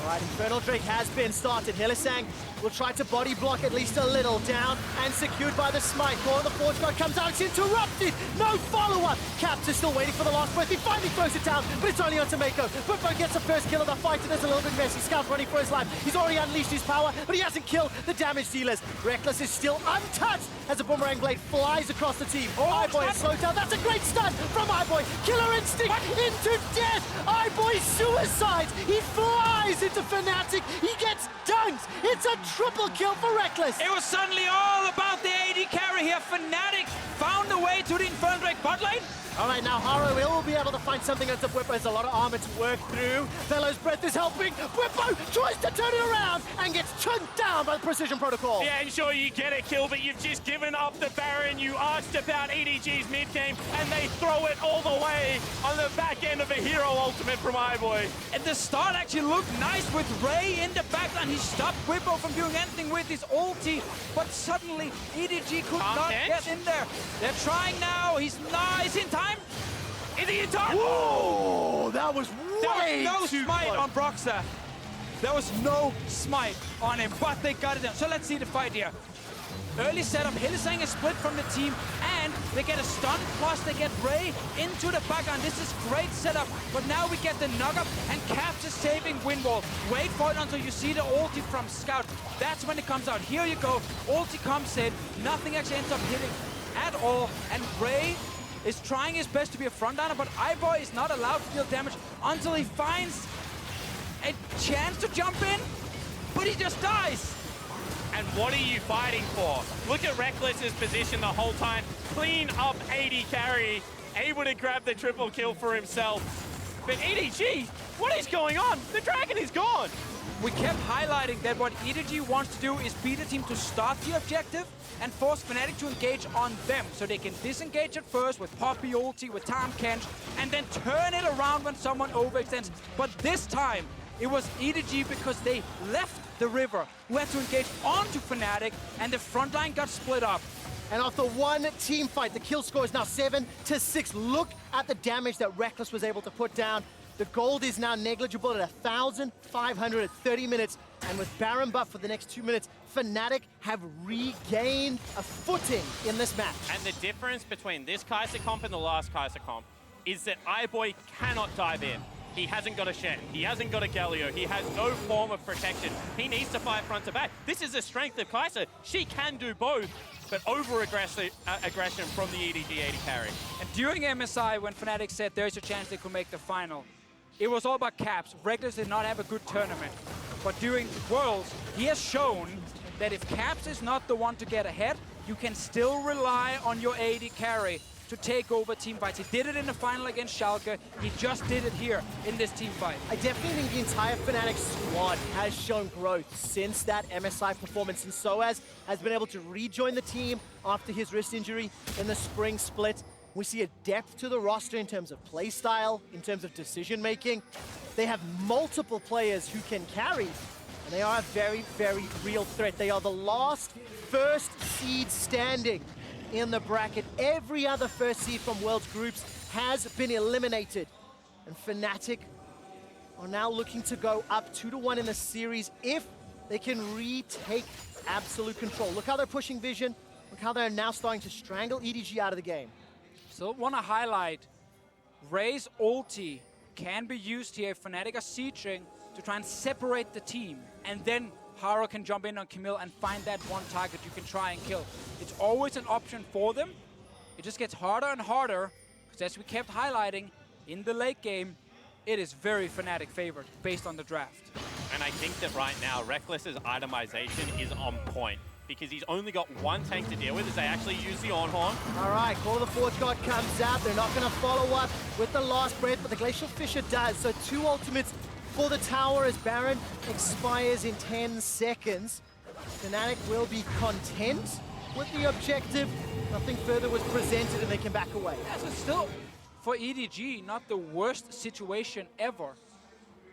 All right, Infernal Drake has been started. Hylissang will try to body block at least a little. Down and secured by the smite. Core of the Forge God comes out. It's interrupted. No follow-up. Caps is still waiting for the last breath. He finally throws it down, but it's only onto Meiko. Bwipo gets the first kill of the fight, and it's a little bit messy. Scout's running for his life. He's already unleashed his power, but he hasn't killed the damage dealers. Rekkles is still untouched as a boomerang blade flies across the team. iBoy is slowed down. That's a great stun from iBoy. Killer instinct into death. iBoy suicides. He flies into Fnatic. He gets dunked. It's a triple kill for Rekkles. It was suddenly all about the AD carry here. Fnatic found a way to the Infernal Drake bot lane. All right, now Haro will be able to find something onto Bwipo. There's a lot of armor to work through. Fellow's Breath is helping. Bwipo tries to turn it around and gets choked gunned down by the Precision Protocol. Yeah, and sure, you get a kill, but you've just given up the Baron. You asked about EDG's mid-game, and they throw it all the way on the back end of a hero ultimate from iBoy. And the start actually looked nice with Ray in the backline. He stopped Bwipo from doing anything with his ulti, but suddenly EDG could not get in there. They're trying now. He's nice in time. Is he in time? Whoa, that was way no too smite close. on Broxah. There was no smite on him, but they got it done. So let's see the fight here. Early setup, Hylissang is split from the team, and they get a stun, plus they get Ray into the background. This is great setup, but now we get the knockup, and Caps is saving Windwall. Wait for it until you see the ulti from Scout. That's when it comes out. Here you go, ulti comes in, nothing actually ends up hitting at all, and Ray is trying his best to be a frontliner, but iBoy is not allowed to deal damage until he finds a chance to jump in, but he just dies. And what are you fighting for? Look at Rekkles' position the whole time. Clean up AD carry, able to grab the triple kill for himself. But EDG, what is going on? The dragon is gone. We kept highlighting that what EDG wants to do is beat the team to start the objective and force Fnatic to engage on them, so they can disengage at first with Poppy ulti, with Tahm Kench, and then turn it around when someone overextends. But this time, it was EDG because they left the river, who had to engage onto Fnatic, and the front line got split up. And after one team fight, the kill score is now 7-6. Look at the damage that Rekkles was able to put down. The gold is now negligible at 1,530 minutes. And with Baron buff for the next 2 minutes, Fnatic have regained a footing in this match. And the difference between this Kaisa comp and the last Kaisa comp is that iBoy cannot dive in. He hasn't got a Shen, he hasn't got a Galio, he has no form of protection. He needs to fight front to back. This is the strength of Kaisa. She can do both, but over-aggression from the EDG AD carry. And during MSI, when Fnatic said there's a chance they could make the final, it was all about Caps. Rekkles did not have a good tournament. But during Worlds, he has shown that if Caps is not the one to get ahead, you can still rely on your AD carry to take over team fights. He did it in the final against Schalke. He just did it here in this team fight. I definitely think the entire Fnatic squad has shown growth since that MSI performance, and Soaz has been able to rejoin the team after his wrist injury in the spring split. We see a depth to the roster in terms of play style, in terms of decision making. They have multiple players who can carry, and they are a very, very real threat. They are the last first seed standing in the bracket. Every other first seed from World's groups has been eliminated. And Fnatic are now looking to go up 2-1 in the series if they can retake absolute control. Look how they're pushing Vision. Look how they're now starting to strangle EDG out of the game. So want to highlight, Ray's ulti can be used here if Fnatic are sieging to try and separate the team. And then Haro can jump in on Camille and find that one target you can try and kill. It's always an option for them. It just gets harder and harder, because as we kept highlighting, in the late game, it is very Fnatic favored based on the draft. And I think that right now, Rekkles' itemization is on point, because he's only got one tank to deal with as they actually use the Ornn. All right, Call of the Forge God comes out. They're not going to follow up with the last breath, but the Glacial Fissure does. So 2 ultimates for the tower as Baron expires in 10 seconds. Fnatic will be content with the objective. Nothing further was presented and they can back away. Yeah, so still, for EDG, not the worst situation ever.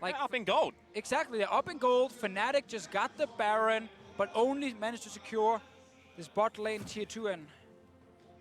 Like, They're up in gold. Exactly, they're up in gold. Fnatic just got the Baron, but only managed to secure this bot lane tier 2 and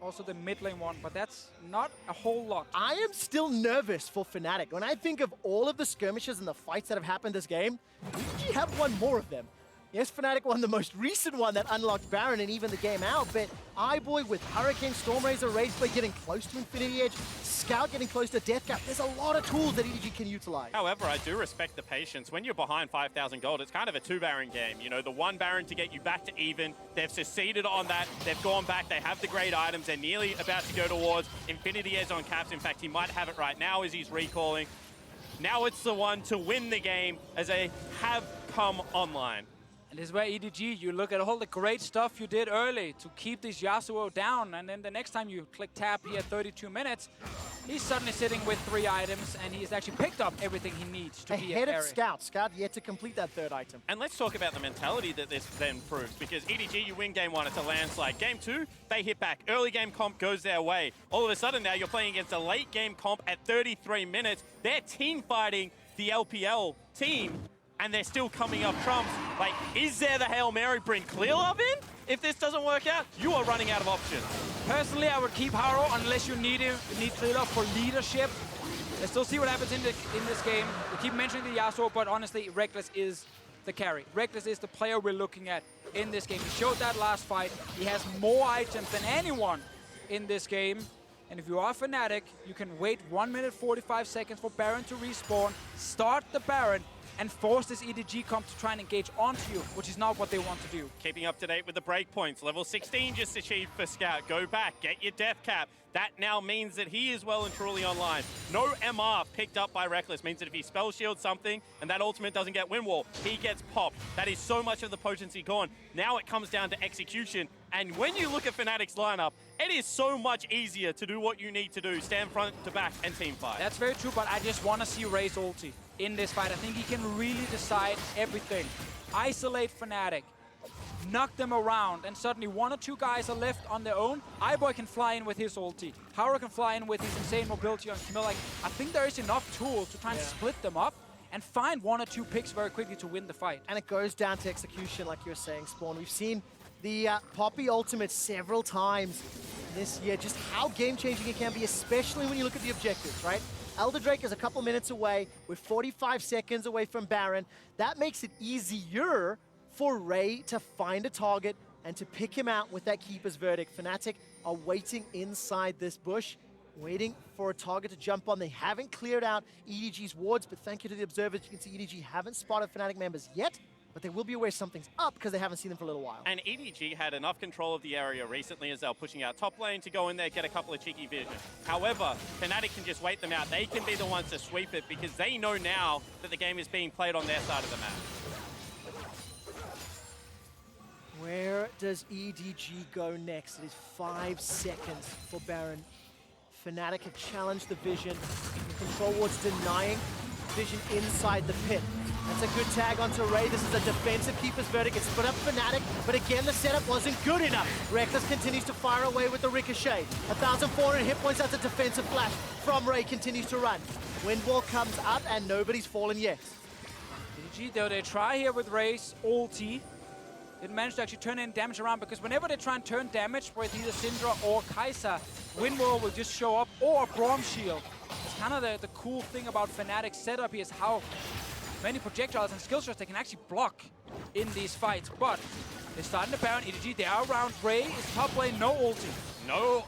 also the mid lane one, but that's not a whole lot. I am still nervous for Fnatic. When I think of all of the skirmishes and the fights that have happened this game, EDG have won more of them. Yes, Fnatic won the most recent one that unlocked Baron and even the game out, but iBoy with Hurricane, Stormrazor, Rageblade getting close to Infinity Edge, Scout getting close to Death Cap. There's a lot of tools that EDG can utilize. However, I do respect the patience. When you're behind 5,000 gold, it's kind of a 2-Baron game. You know, the 1 Baron to get you back to even. They've succeeded on that. They've gone back. They have the great items. They're nearly about to go towards Infinity Edge on Caps. In fact, he might have it right now as he's recalling. Now it's the one to win the game as they have come online. And this is where EDG, you look at all the great stuff you did early to keep this Yasuo down, and then the next time you click tab here at 32 minutes, he's suddenly sitting with 3 items, and he's actually picked up everything he needs to be a carry. Ahead of Scout. Scout yet to complete that 3rd item. And let's talk about the mentality that this then proves, because EDG, you win game 1, it's a landslide. Game 2, they hit back. Early game comp goes their way. All of a sudden now you're playing against a late game comp at 33 minutes. They're team fighting the LPL team, and they're still coming up trumps. Like, is there the Hail Mary, bring Clear Love in? If this doesn't work out, you are running out of options. Personally, I would keep Haro unless you need Clear Love for leadership. Let's still see what happens in this game. We keep mentioning the Yasuo, but honestly, Rekkles is the carry. Rekkles is the player we're looking at in this game. He showed that last fight. He has more items than anyone in this game. And if you are Fnatic, you can wait 1 minute 45 seconds for Baron to respawn, start the Baron, and force this EDG comp to try and engage onto you, which is not what they want to do. Keeping up to date with the breakpoints. Level 16 just achieved for Scout. Go back, get your death cap. That now means that he is well and truly online. No MR picked up by Rekkles means that if he spell shields something and that ultimate doesn't get win wall, he gets popped. That is so much of the potency gone. Now it comes down to execution. And when you look at Fnatic's lineup, it is so much easier to do what you need to do. Stand front to back and team fight. That's very true, but I just want to see Ray's ulti in this fight. I think he can really decide everything. Isolate Fnatic, knock them around, and suddenly 1 or 2 guys are left on their own. iBoy can fly in with his ulti. Haro can fly in with his insane mobility on Camille. Like, I think there is enough tools to try and split them up and find 1 or 2 picks very quickly to win the fight. And it goes down to execution, like you were saying, Spawn. We've seen the Poppy ultimate several times this year, just how game-changing it can be, especially when you look at the objectives, right? Elder Drake is a couple minutes away. We're 45 seconds away from Baron. That makes it easier for Ray to find a target and to pick him out with that Keeper's Verdict. Fnatic are waiting inside this bush, waiting for a target to jump on. They haven't cleared out EDG's wards, but thank you to the observers. You can see EDG haven't spotted Fnatic members yet, but they will be aware something's up because they haven't seen them for a little while. And EDG had enough control of the area recently as they were pushing out top lane to go in there, get a couple of cheeky vision. However, Fnatic can just wait them out. They can be the ones to sweep it because they know now that the game is being played on their side of the map. Where does EDG go next? It is 5 seconds for Baron. Fnatic have challenged the vision. The control ward's denying vision inside the pit. That's a good tag onto Ray. This is a defensive Keeper's Verdict. It's put up Fnatic, but again, the setup wasn't good enough. Rekkles continues to fire away with the Ricochet. 1,400 hit points, that's a defensive flash from Ray, continues to run. Wind wall comes up and nobody's fallen yet. EDG, though, they try here with Ray's ulti. Didn't manage to actually turn in damage around, because whenever they try and turn damage with either Syndra or Kaisa, Windwall will just show up, or a Braum shield. It's kind of the cool thing about Fnatic's setup here is how many projectiles and skill shots they can actually block in these fights. But they're starting to Baron. EDG, they are around Ray. It's top lane, no ulti. No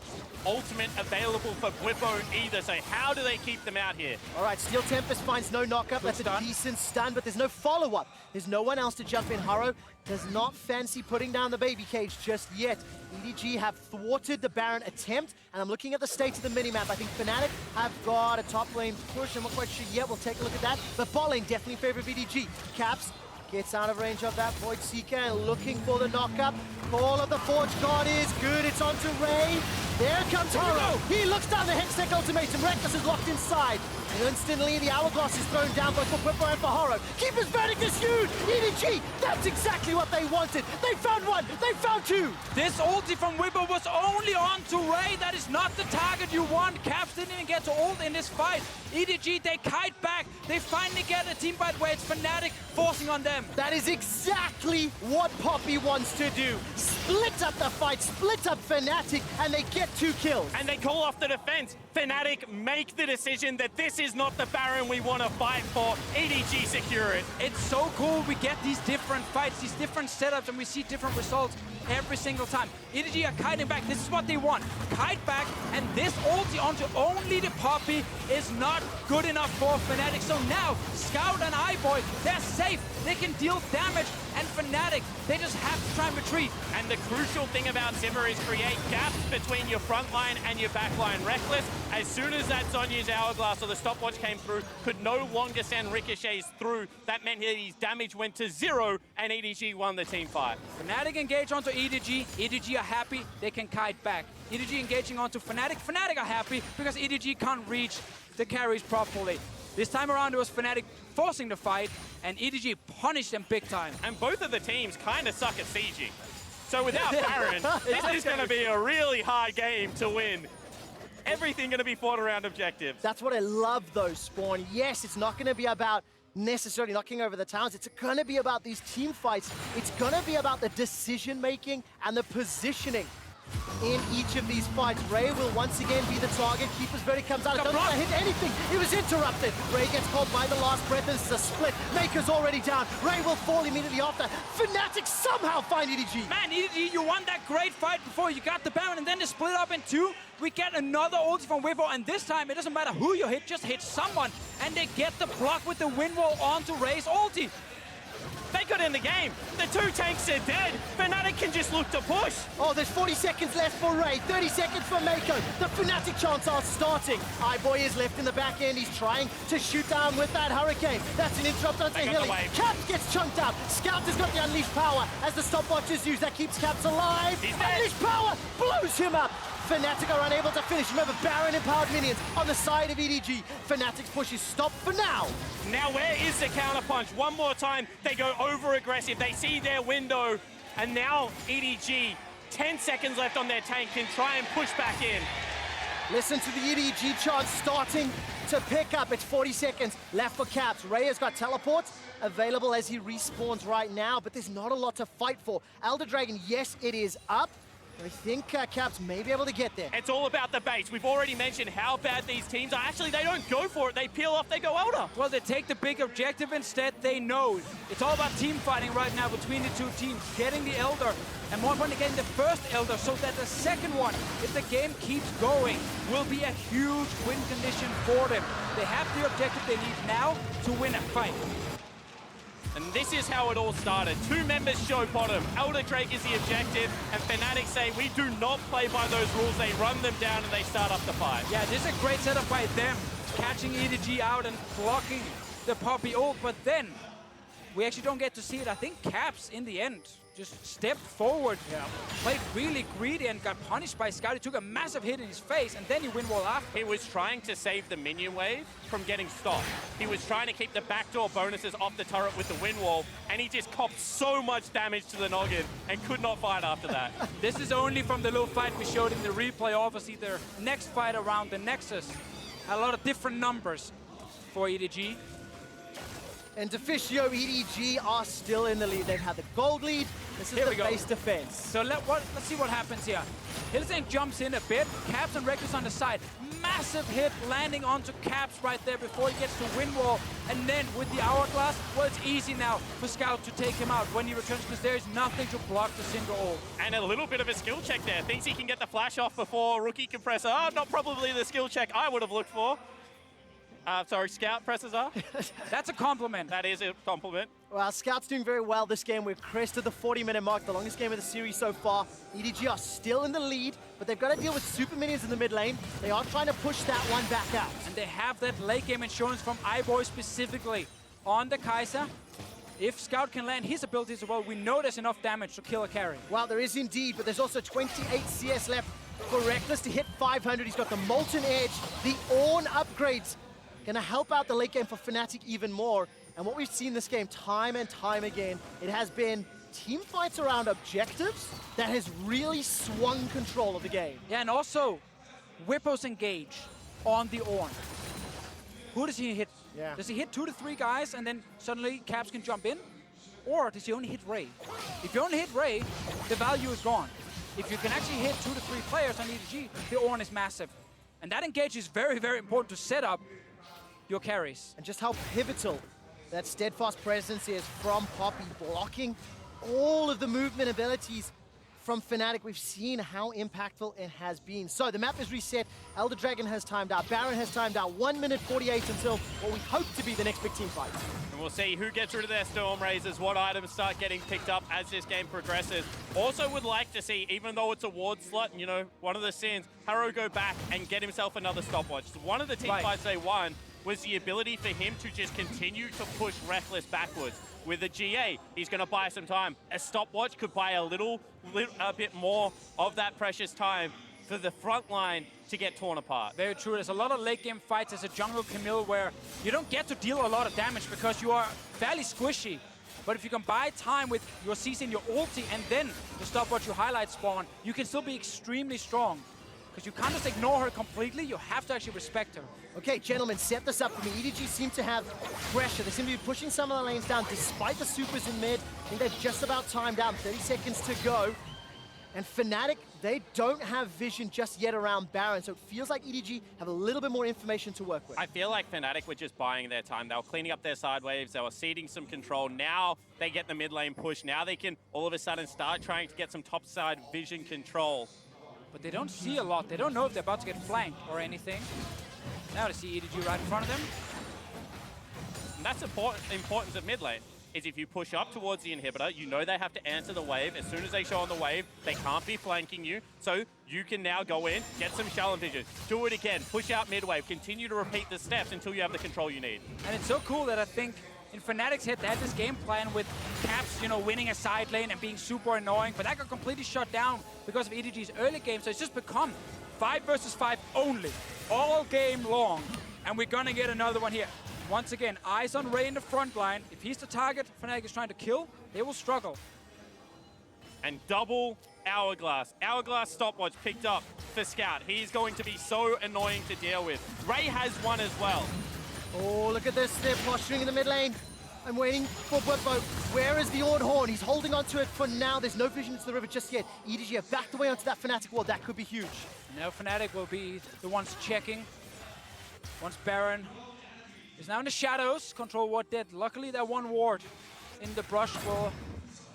ultimate available for Bwipo either, so how do they keep them out here? All right, Steel Tempest finds no knockup. That's stun. a decent stun, but there's no follow-up. There's no one else to jump in. Haro does not fancy putting down the baby cage just yet. EDG have thwarted the Baron attempt, and I'm looking at the state of the minimap. I think Fnatic have got a top lane push. I'm not quite sure yet. We'll take a look at that. But bot lane definitely in favor of EDG. Caps gets out of range of that Void Seeker and looking for the knockup. Call of the Forge God is good. It's onto Ray. There comes Haro. He looks down the Hextech ultimatum. Rekkles is locked inside. And instantly the Hourglass is thrown down both for Bwipo and for Haro. Keeper's Verdict is huge. EDG, that's exactly what they wanted. They found one. They found two. This ulti from Bwipo was only on to Ray. That is not the target you want. Caps didn't even get to ult in this fight. EDG, they kite back. They finally get a team fight where it's Fnatic forcing on them. That is exactly what Poppy wants to do. Split up the fight, split up Fnatic, and they get 2 kills. And they call off the defense. Fnatic make the decision that this is not the Baron we want to fight for. EDG secure it. It's so cool. We get these different fights, these different setups, and we see different results every single time. EDG are kiting back. This is what they want. Kite back, and this ulti onto only the Poppy is not good enough for Fnatic. So now, Scout and iBoy, they're safe. They can deal damage, and Fnatic Fnatic, they just have to try and retreat. And the crucial thing about Sivir is create gaps between your front line and your back line. Rekkles, as soon as that Sonya's hourglass or the stopwatch came through, could no longer send ricochets through. That meant his damage went to 0, and EDG won the team fight. Fnatic engage onto EDG. EDG are happy, they can kite back. EDG engaging onto Fnatic. Fnatic are happy because EDG can't reach the carries properly. This time around it was Fnatic forcing the fight, and EDG punished them big time. And both of the teams kind of suck at sieging. So without Baron, this is going to be a really hard game to win. Everything going to be fought around objectives. That's what I love though, Spawn. Yes, it's not going to be about necessarily knocking over the towns. It's going to be about these team fights. It's going to be about the decision making and the positioning in each of these fights. Ray will once again be the target. Keeper's verdict comes out. It doesn't hit anything. He was interrupted. Ray gets caught by the last breath. This is a split. Maker's already down. Ray will fall immediately after. Fnatic somehow find EDG. Man, EDG, you won that great fight before you got the Baron, and then they split up in two. We get another ulti from Bwipo, and this time it doesn't matter who you hit, just hit someone. And they get the block with the wind wall onto Ray's ulti. They got in the game. The two tanks are dead. Fnatic can just look to push. Oh, there's 40 seconds left for Ray, 30 seconds for Meiko. The Fnatic chants are starting. iBoy is left in the back end. He's trying to shoot down with that Hurricane. That's an interrupt onto Hilly. Caps gets chunked out. Scout has got the unleashed power as the stopwatch is used. That keeps Caps alive. Unleashed power blows him up. Fnatic are unable to finish. Remember, Baron empowered minions on the side of EDG. Fnatic's push is stopped for now. Now where is the counterpunch? One more time, they go over-aggressive. They see their window, and now EDG, 10 seconds left on their tank, can try and push back in. Listen to the EDG chant starting to pick up. It's 40 seconds left for Caps. Ray has got teleports available as he respawns right now, but there's not a lot to fight for. Elder Dragon, yes, it is up. I think Caps may be able to get there. It's all about the base. We've already mentioned how bad these teams are. Actually, they don't go for it. They peel off, they go Elder. Well, they take the big objective instead. They know it's all about team fighting right now between the two teams. Getting the Elder, and more importantly, getting the first Elder so that the second one, if the game keeps going, will be a huge win condition for them. They have the objective they need now to win a fight. And this is how it all started. Two members show bottom. Elder Drake is the objective, and Fnatic say, we do not play by those rules. They run them down and they start up the fight. Yeah, this is a great setup by them, catching EDG out and blocking the Poppy ult, but then we actually don't get to see it. I think Caps, in the end, just stepped forward, played really greedy and got punished by Scout. He took a massive hit in his face, and then he win wall after. He was trying to save the minion wave from getting stopped. He was trying to keep the backdoor bonuses off the turret with the wind wall, and he just copped so much damage to the noggin and could not fight after that. This is only from the little fight we showed in the replay. Obviously, their next fight around the Nexus, a lot of different numbers for EDG. And Deficio, EDG are still in the lead. They've had the gold lead. This is the base defense. So let's see what happens here. Hylissang jumps in a bit. Caps and Rekkles on the side. Massive hit landing onto Caps right there before he gets to wind wall. And then with the hourglass, well, it's easy now for Scout to take him out when he returns because there's nothing to block the Syndra ult. And a little bit of a skill check there. Thinks he can get the flash off before Rookie Compressor. Oh, not probably the skill check I would have looked for. Sorry, Scout presses are. That's a compliment. That is a compliment. Well, Scout's doing very well this game. We've crested the 40-minute mark, the longest game of the series so far. EDG are still in the lead, but they've got to deal with super minions in the mid lane. They are trying to push that one back out. And they have that late game insurance from iBoy specifically on the Kaisa. If Scout can land his abilities as well, we know there's enough damage to kill a carry. Well, there is indeed, but there's also 28 CS left for Rekkles to hit 500. He's got the Molten Edge, the Ornn upgrades. Gonna help out the late game for Fnatic even more. And what we've seen this game time and time again, it has been team fights around objectives that has really swung control of the game. Yeah, and also, Bwipo's engage on the Ornn. Who does he hit? Yeah. Does he hit 2 to 3 guys and then suddenly Caps can jump in? Or does he only hit Ray? If you only hit Ray, the value is gone. If you can actually hit 2 to 3 players on EDG, the Ornn is massive. And that engage is very, very important to set up your carries. And just how pivotal that steadfast presence is from Poppy, blocking all of the movement abilities from Fnatic. We've seen how impactful it has been. So the map is reset. Elder Dragon has timed out. Baron has timed out. 1 minute 48 until what we hope to be the next big team fight. And we'll see who gets rid of their Storm Razors, what items start getting picked up as this game progresses. Also would like to see, even though it's a ward slot, you know, one of the sins, Haro go back and get himself another stopwatch. So one of the team fights they won was the ability for him to just continue to push Rekkles backwards. With a GA, he's going to buy some time. A stopwatch could buy a bit more of that precious time for the front line to get torn apart. Very true. There's a lot of late game fights as a jungle Camille where you don't get to deal a lot of damage because you are fairly squishy. But if you can buy time with your CC and your ulti and then the stopwatch you highlight spawn, you can still be extremely strong. Because you can't just ignore her completely, you have to actually respect her. Okay, gentlemen, set this up for me. EDG seem to have pressure. They seem to be pushing some of the lanes down despite the supers in mid. I think they've just about timed out, 30 seconds to go. And Fnatic, they don't have vision just yet around Baron, so it feels like EDG have a little bit more information to work with. I feel like Fnatic were just buying their time. They were cleaning up their side waves, they were ceding some control. Now they get the mid lane push. Now they can all of a sudden start trying to get some top side vision control. But they don't see a lot. They don't know if they're about to get flanked or anything. Now they see EDG right in front of them. And that's the importance of mid lane, is if you push up towards the inhibitor, you know they have to answer the wave. As soon as they show on the wave, they can't be flanking you. So you can now go in, get some shallow vision, do it again, push out mid wave, continue to repeat the steps until you have the control you need. And it's so cool that I think in Fnatic's head, they had this game plan with Caps, you know, winning a side lane and being super annoying, but that got completely shut down because of EDG's early game. So it's just become 5 versus 5 only, all game long. And we're gonna get another one here. Once again, eyes on Ray in the front line. If he's the target Fnatic is trying to kill, they will struggle. And double Hourglass. Hourglass stopwatch picked up for Scout. He's going to be so annoying to deal with. Ray has one as well. Oh, look at this. They're posturing in the mid lane. I'm waiting for Bwipo. Where is the Ornn? He's holding onto it for now. There's no vision into the river just yet. EDG have backed away onto that Fnatic wall. That could be huge. Now Fnatic will be the ones checking. Once Baron is now in the shadows. Control ward dead. Luckily, that one ward in the brush will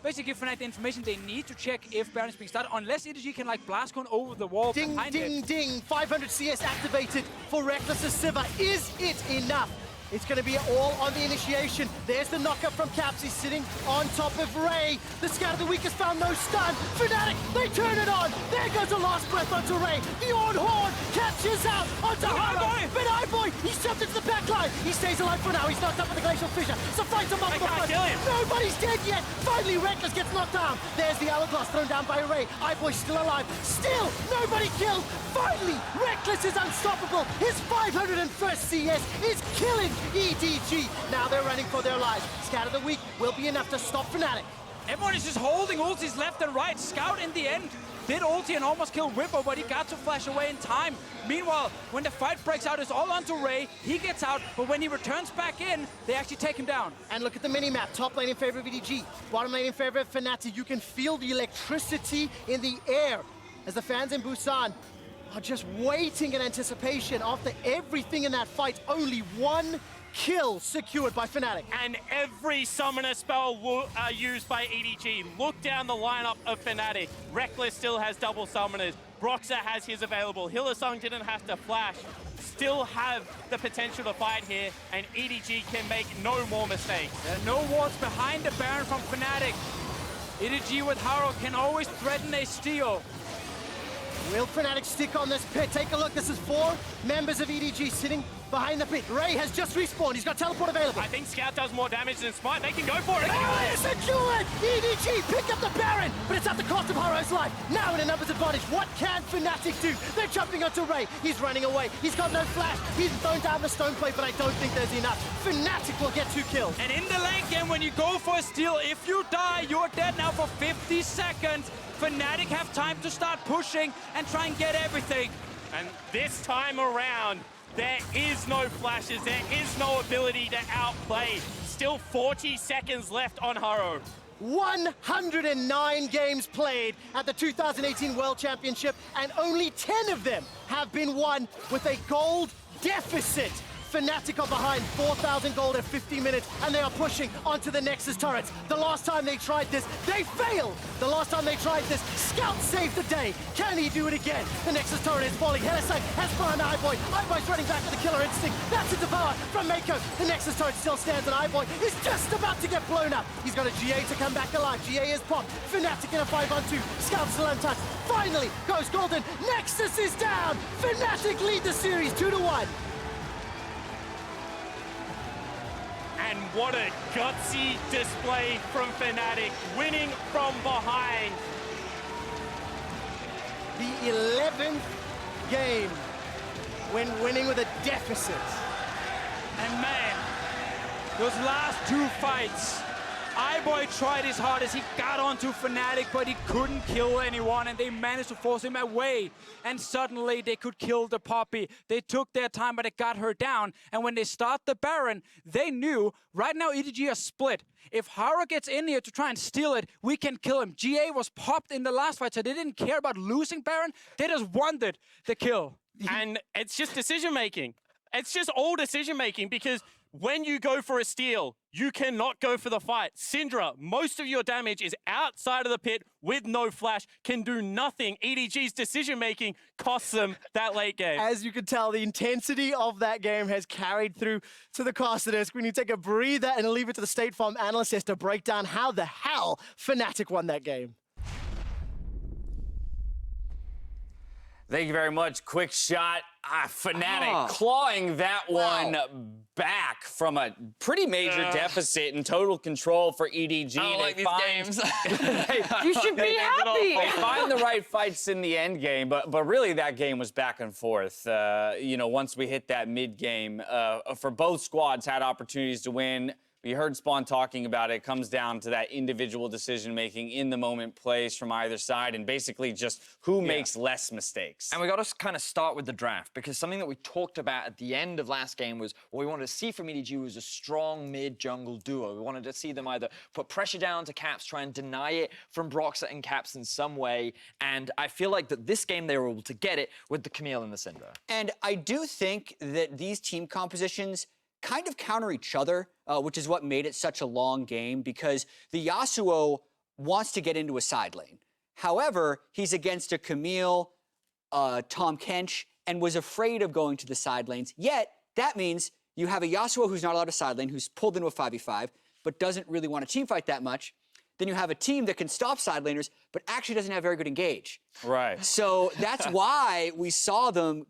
basically give Fnatic the information they need to check if Baron is being started, unless EDG can like blast cone over the wall ding, behind ding, it. ding. 500 CS activated for Rekkles Sivir. Is it enough? It's going to be all on the initiation. There's the knockup from Caps. He's sitting on top of Ray. The Scout of the Week has found no stun. Fnatic, they turn it on. There goes the last breath onto Ray. The Ornn catches out onto Haro. But iBoy, he's jumped into the backline. He stays alive for now. He's knocked up with the Glacial Fissure. So fights him up on the front. Kill him. Nobody's dead yet. Finally, Rekkles gets knocked down. There's the Hourglass thrown down by Ray. iBoy still alive. Still, nobody killed. Finally, Rekkles is unstoppable. His 501st CS is killing EDG. Now they're running for their lives. Scout of the Week will be enough to stop Fnatic. Everyone is just holding ultis left and right. Scout in the end did ulti and almost kill Bwipo, but he got to flash away in time. Meanwhile, when the fight breaks out, it's all onto Ray. He gets out, but when he returns back in, they actually take him down. And look at the mini-map. Top lane in favor of EDG. Bottom lane in favor of Fnatic. You can feel the electricity in the air as the fans in Busan are just waiting in anticipation. After everything in that fight, only one kill secured by Fnatic. And every summoner spell used by EDG. Look down the lineup of Fnatic. Rekkles still has double summoners. Broxah has his available. Hylissang didn't have to flash. Still have the potential to fight here, and EDG can make no more mistakes. There are no wards behind the Baron from Fnatic. EDG with Haro can always threaten a steal. Will Fnatic stick on this pit? Take a look. This is 4 members of EDG sitting behind the pit. Ray has just respawned. He's got teleport available. I think Scout does more damage than Smite. They can go for it. Secure it! EDG pick up the Baron, but it's at the cost of Haro's life. Now in a numbers advantage. What can Fnatic do? They're jumping onto Ray. He's running away. He's got no flash. He's thrown down the stone plate, but I don't think there's enough. Fnatic will get 2 kills. And in the late game, when you go for a steal, if you die, you're dead now for 50 seconds. Fnatic have time to start pushing and try and get everything. And this time around, there is no flashes, there is no ability to outplay. Still 40 seconds left on Haro. 109 games played at the 2018 World Championship, and only 10 of them have been won with a gold deficit. Fnatic are behind 4,000 gold at 15 minutes, and they are pushing onto the Nexus turrets. The last time they tried this, they failed! The last time they tried this, Scout saved the day. Can he do it again? The Nexus turret is falling. Hylissang has behind iBoy. iBoy's running back with the killer instinct. That's a devour from Meiko. The Nexus turret still stands, and iBoy is just about to get blown up. He's got a GA to come back alive. GA is popped. Fnatic in a 5-on-2. Scout still untouched. Finally goes golden. Nexus is down. Fnatic lead the series 2-1. And what a gutsy display from Fnatic, winning from behind. The 11th game when winning with a deficit. And man, those last two fights, iBoy tried his hardest. He got onto Fnatic, but he couldn't kill anyone, and they managed to force him away. And suddenly they could kill the Poppy. They took their time, but it got her down. And when they start the Baron, they knew right now EDG are split. If Haro gets in here to try and steal it, we can kill him. GA was popped in the last fight, so they didn't care about losing Baron. They just wanted the kill. And it's just decision-making. It's just all decision-making, because when you go for a steal, you cannot go for the fight. Syndra, most of your damage is outside of the pit with no flash, can do nothing. EDG's decision-making costs them that late game. As you can tell, the intensity of that game has carried through to the caster desk. We need to take a breather and leave it to the State Farm analyst to break down how the hell Fnatic won that game. Thank you very much. Quick shot. Fnatic clawing that one back from a pretty major deficit in total control for EDG. I don't like these games. You should be happy. They find the right fights in the end game, but really that game was back and forth. You know, once we hit that mid game, for both squads had opportunities to win. We heard Spawn talking about it. It comes down to that individual decision-making in the moment plays from either side, and basically just who makes less mistakes. And we got to kind of start with the draft, because something that we talked about at the end of last game was what we wanted to see from EDG was a strong mid-jungle duo. We wanted to see them either put pressure down to Caps, try and deny it from Broxah and Caps in some way, and I feel like that this game they were able to get it with the Camille and the Syndra. And I do think that these team compositions kind of counter each other, which is what made it such a long game, because the Yasuo wants to get into a side lane. However, he's against a Camille, Tahm Kench, and was afraid of going to the side lanes. Yet, that means you have a Yasuo who's not allowed to side lane, who's pulled into a 5v5, but doesn't really want to team fight that much. Then you have a team that can stop side laners, but actually doesn't have very good engage. Right. So that's why we saw them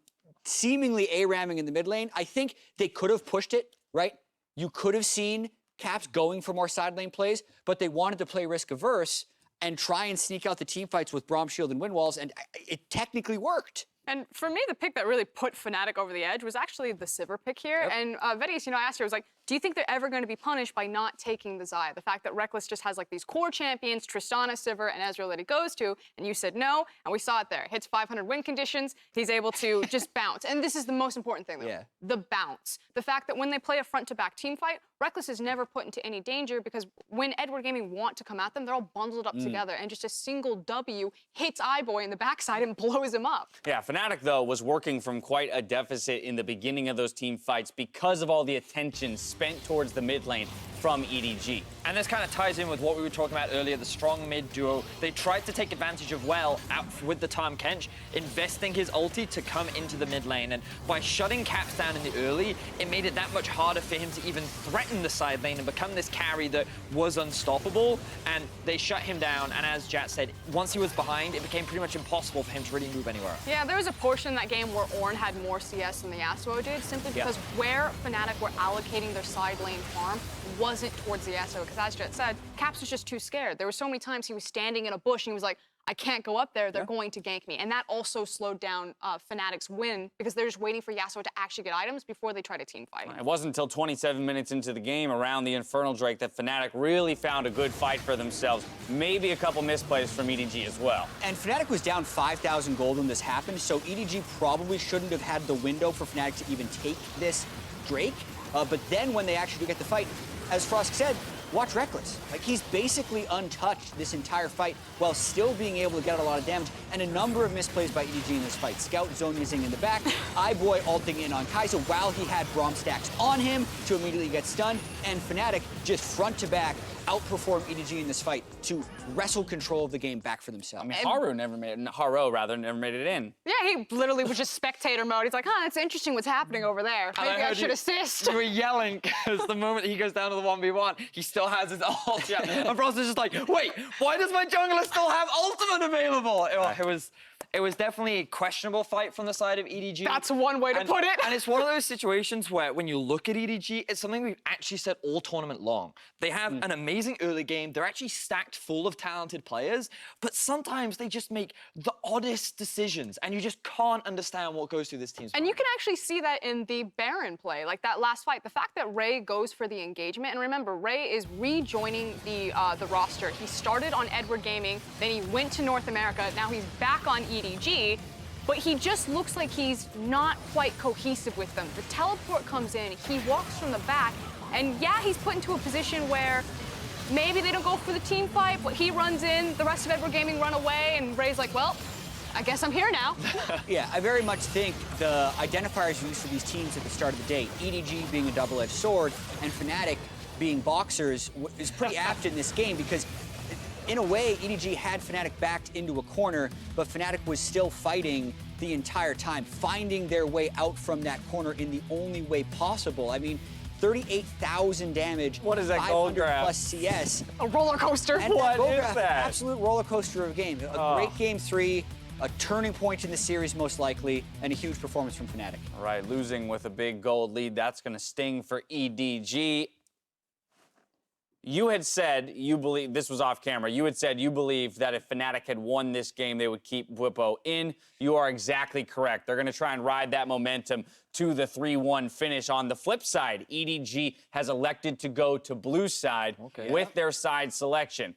seemingly A-ramming in the mid lane. I think they could have pushed it, right? You could have seen Caps going for more side lane plays, but they wanted to play risk-averse and try and sneak out the team fights with Braum Shield and Wind Walls, and it technically worked. And for me, the pick that really put Fnatic over the edge was actually the Sivir pick here. Yep. And VODS, you know, I asked her, I was like, do you think they're ever going to be punished by not taking the Xayah? The fact that Rekkles just has like these core champions, Tristana, Sivir, and Ezreal that he goes to, and you said no, and we saw it there. Hits 500 win conditions, he's able to just bounce. And this is the most important thing, though, the bounce. The fact that when they play a front-to-back team fight, Rekkles is never put into any danger, because when Edward Gaming want to come at them, they're all bundled up together, and just a single W hits iBoy in the backside and blows him up. Yeah, Fnatic, though, was working from quite a deficit in the beginning of those team fights because of all the attention spent towards the mid lane from EDG. And this kind of ties in with what we were talking about earlier, the strong mid duo. They tried to take advantage of out with the Tahm Kench, investing his ulti to come into the mid lane. And by shutting Caps down in the early, it made it that much harder for him to even threaten the side lane and become this carry that was unstoppable. And they shut him down. And as Jat said, once he was behind, it became pretty much impossible for him to really move anywhere. Yeah, there was a portion in that game where Ornn had more CS than the Yasuo did, simply because where Fnatic were allocating their side lane farm wasn't towards the Yasuo, because as Jet said, Caps was just too scared. There were so many times he was standing in a bush and he was like, I can't go up there, they're going to gank me. And that also slowed down Fnatic's win, because they're just waiting for Yasuo to actually get items before they try to team fight. It wasn't until 27 minutes into the game around the Infernal Drake that Fnatic really found a good fight for themselves. Maybe a couple misplays from EDG as well. And Fnatic was down 5,000 gold when this happened, so EDG probably shouldn't have had the window for Fnatic to even take this Drake. But then when they actually do get the fight, as Frost said, watch Rekkles. Like, he's basically untouched this entire fight while still being able to get a lot of damage, and a number of misplays by EDG in this fight. Scout zone using in the back, iBoy ulting in on Kaisa while he had braum stacks on him to immediately get stunned, and Fnatic just front to back outperform EDG in this fight to wrestle control of the game back for themselves. I mean, Haro never made it in. Yeah, he literally was just spectator mode. He's like, huh, it's interesting what's happening over there. Maybe I should assist. You were yelling because the moment he goes down to the 1v1, he still has his ult. Yeah. And Broxah's just like, wait, why does my jungler still have ultimate available? It was definitely a questionable fight from the side of EDG. That's one way to put it. And it's one of those situations where when you look at EDG, it's something we've actually said all tournament long. They have an amazing early game. They're actually stacked full of talented players, but sometimes they just make the oddest decisions, and you just can't understand what goes through this team's mind. And you can actually see that in the Baron play, like that last fight. The fact that Ray goes for the engagement, and remember, Ray is rejoining the roster. He started on Edward Gaming, then he went to North America, now he's back on EDG, but he just looks like he's not quite cohesive with them. The teleport comes in, he walks from the back, and yeah, he's put into a position where maybe they don't go for the team fight, but he runs in, the rest of Edward Gaming run away, and Ray's like, well, I guess I'm here now. Yeah, I very much think the identifiers used for these teams at the start of the day, EDG being a double-edged sword and Fnatic being boxers, is pretty apt in this game because in a way, EDG had Fnatic backed into a corner, but Fnatic was still fighting the entire time, finding their way out from that corner in the only way possible. I mean, 38,000 damage. What is that gold grab? Plus CS. A roller coaster. And What gold is grab, that? Absolute roller coaster of a game. A great game 3, a turning point in the series most likely, and a huge performance from Fnatic. All right, losing with a big gold lead, that's going to sting for EDG. You had said you believe, this was off camera, you had said you believe that if Fnatic had won this game, they would keep Bwipo in. You are exactly correct. They're going to try and ride that momentum to the 3-1 finish. On the flip side, EDG has elected to go to blue side with their side selection.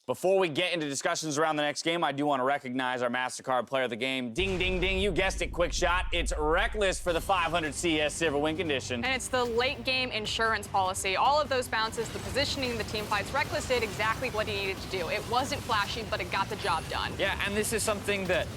Before we get into discussions around the next game, I do want to recognize our MasterCard player of the game. Ding, ding, ding, you guessed it, QuickShot. It's Rekkles for the 500 CS Silver Win condition. And it's the late game insurance policy. All of those bounces, the positioning, the team fights, Rekkles did exactly what he needed to do. It wasn't flashy, but it got the job done. Yeah, and this is something that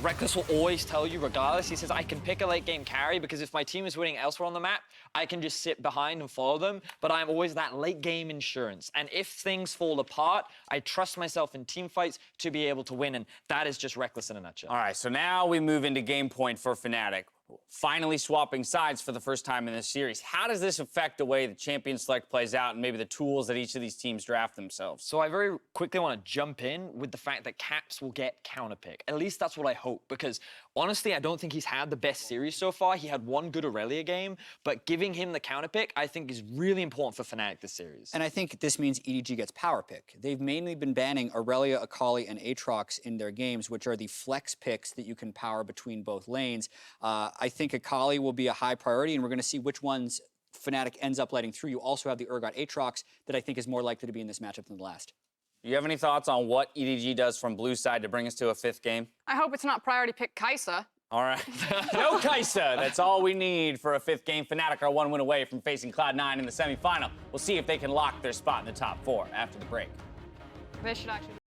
Rekkles will always tell you regardless. He says, I can pick a late game carry because if my team is winning elsewhere on the map, I can just sit behind and follow them, but I'm always that late game insurance. And if things fall apart, I trust myself in team fights to be able to win, and that is just Rekkles in a nutshell. All right, so now we move into game point for Fnatic. Finally swapping sides for the first time in this series. How does this affect the way the champion select plays out and maybe the tools that each of these teams draft themselves? So I very quickly want to jump in with the fact that Caps will get counterpick. At least that's what I hope, because honestly, I don't think he's had the best series so far. He had one good Aurelia game, but giving him the counterpick, I think, is really important for Fnatic this series. And I think this means EDG gets power pick. They've mainly been banning Aurelia, Akali, and Aatrox in their games, which are the flex picks that you can power between both lanes. I think Akali will be a high priority, and we're going to see which ones Fnatic ends up letting through. You also have the Urgot Aatrox that I think is more likely to be in this matchup than the last. You have any thoughts on what EDG does from blue side to bring us to a 5th game? I hope it's not priority pick Kaisa. All right. No Kaisa. That's all we need for a 5th game. Fnatic are 1 win away from facing Cloud9 in the semifinal. We'll see if they can lock their spot in the top 4 after the break. They should actually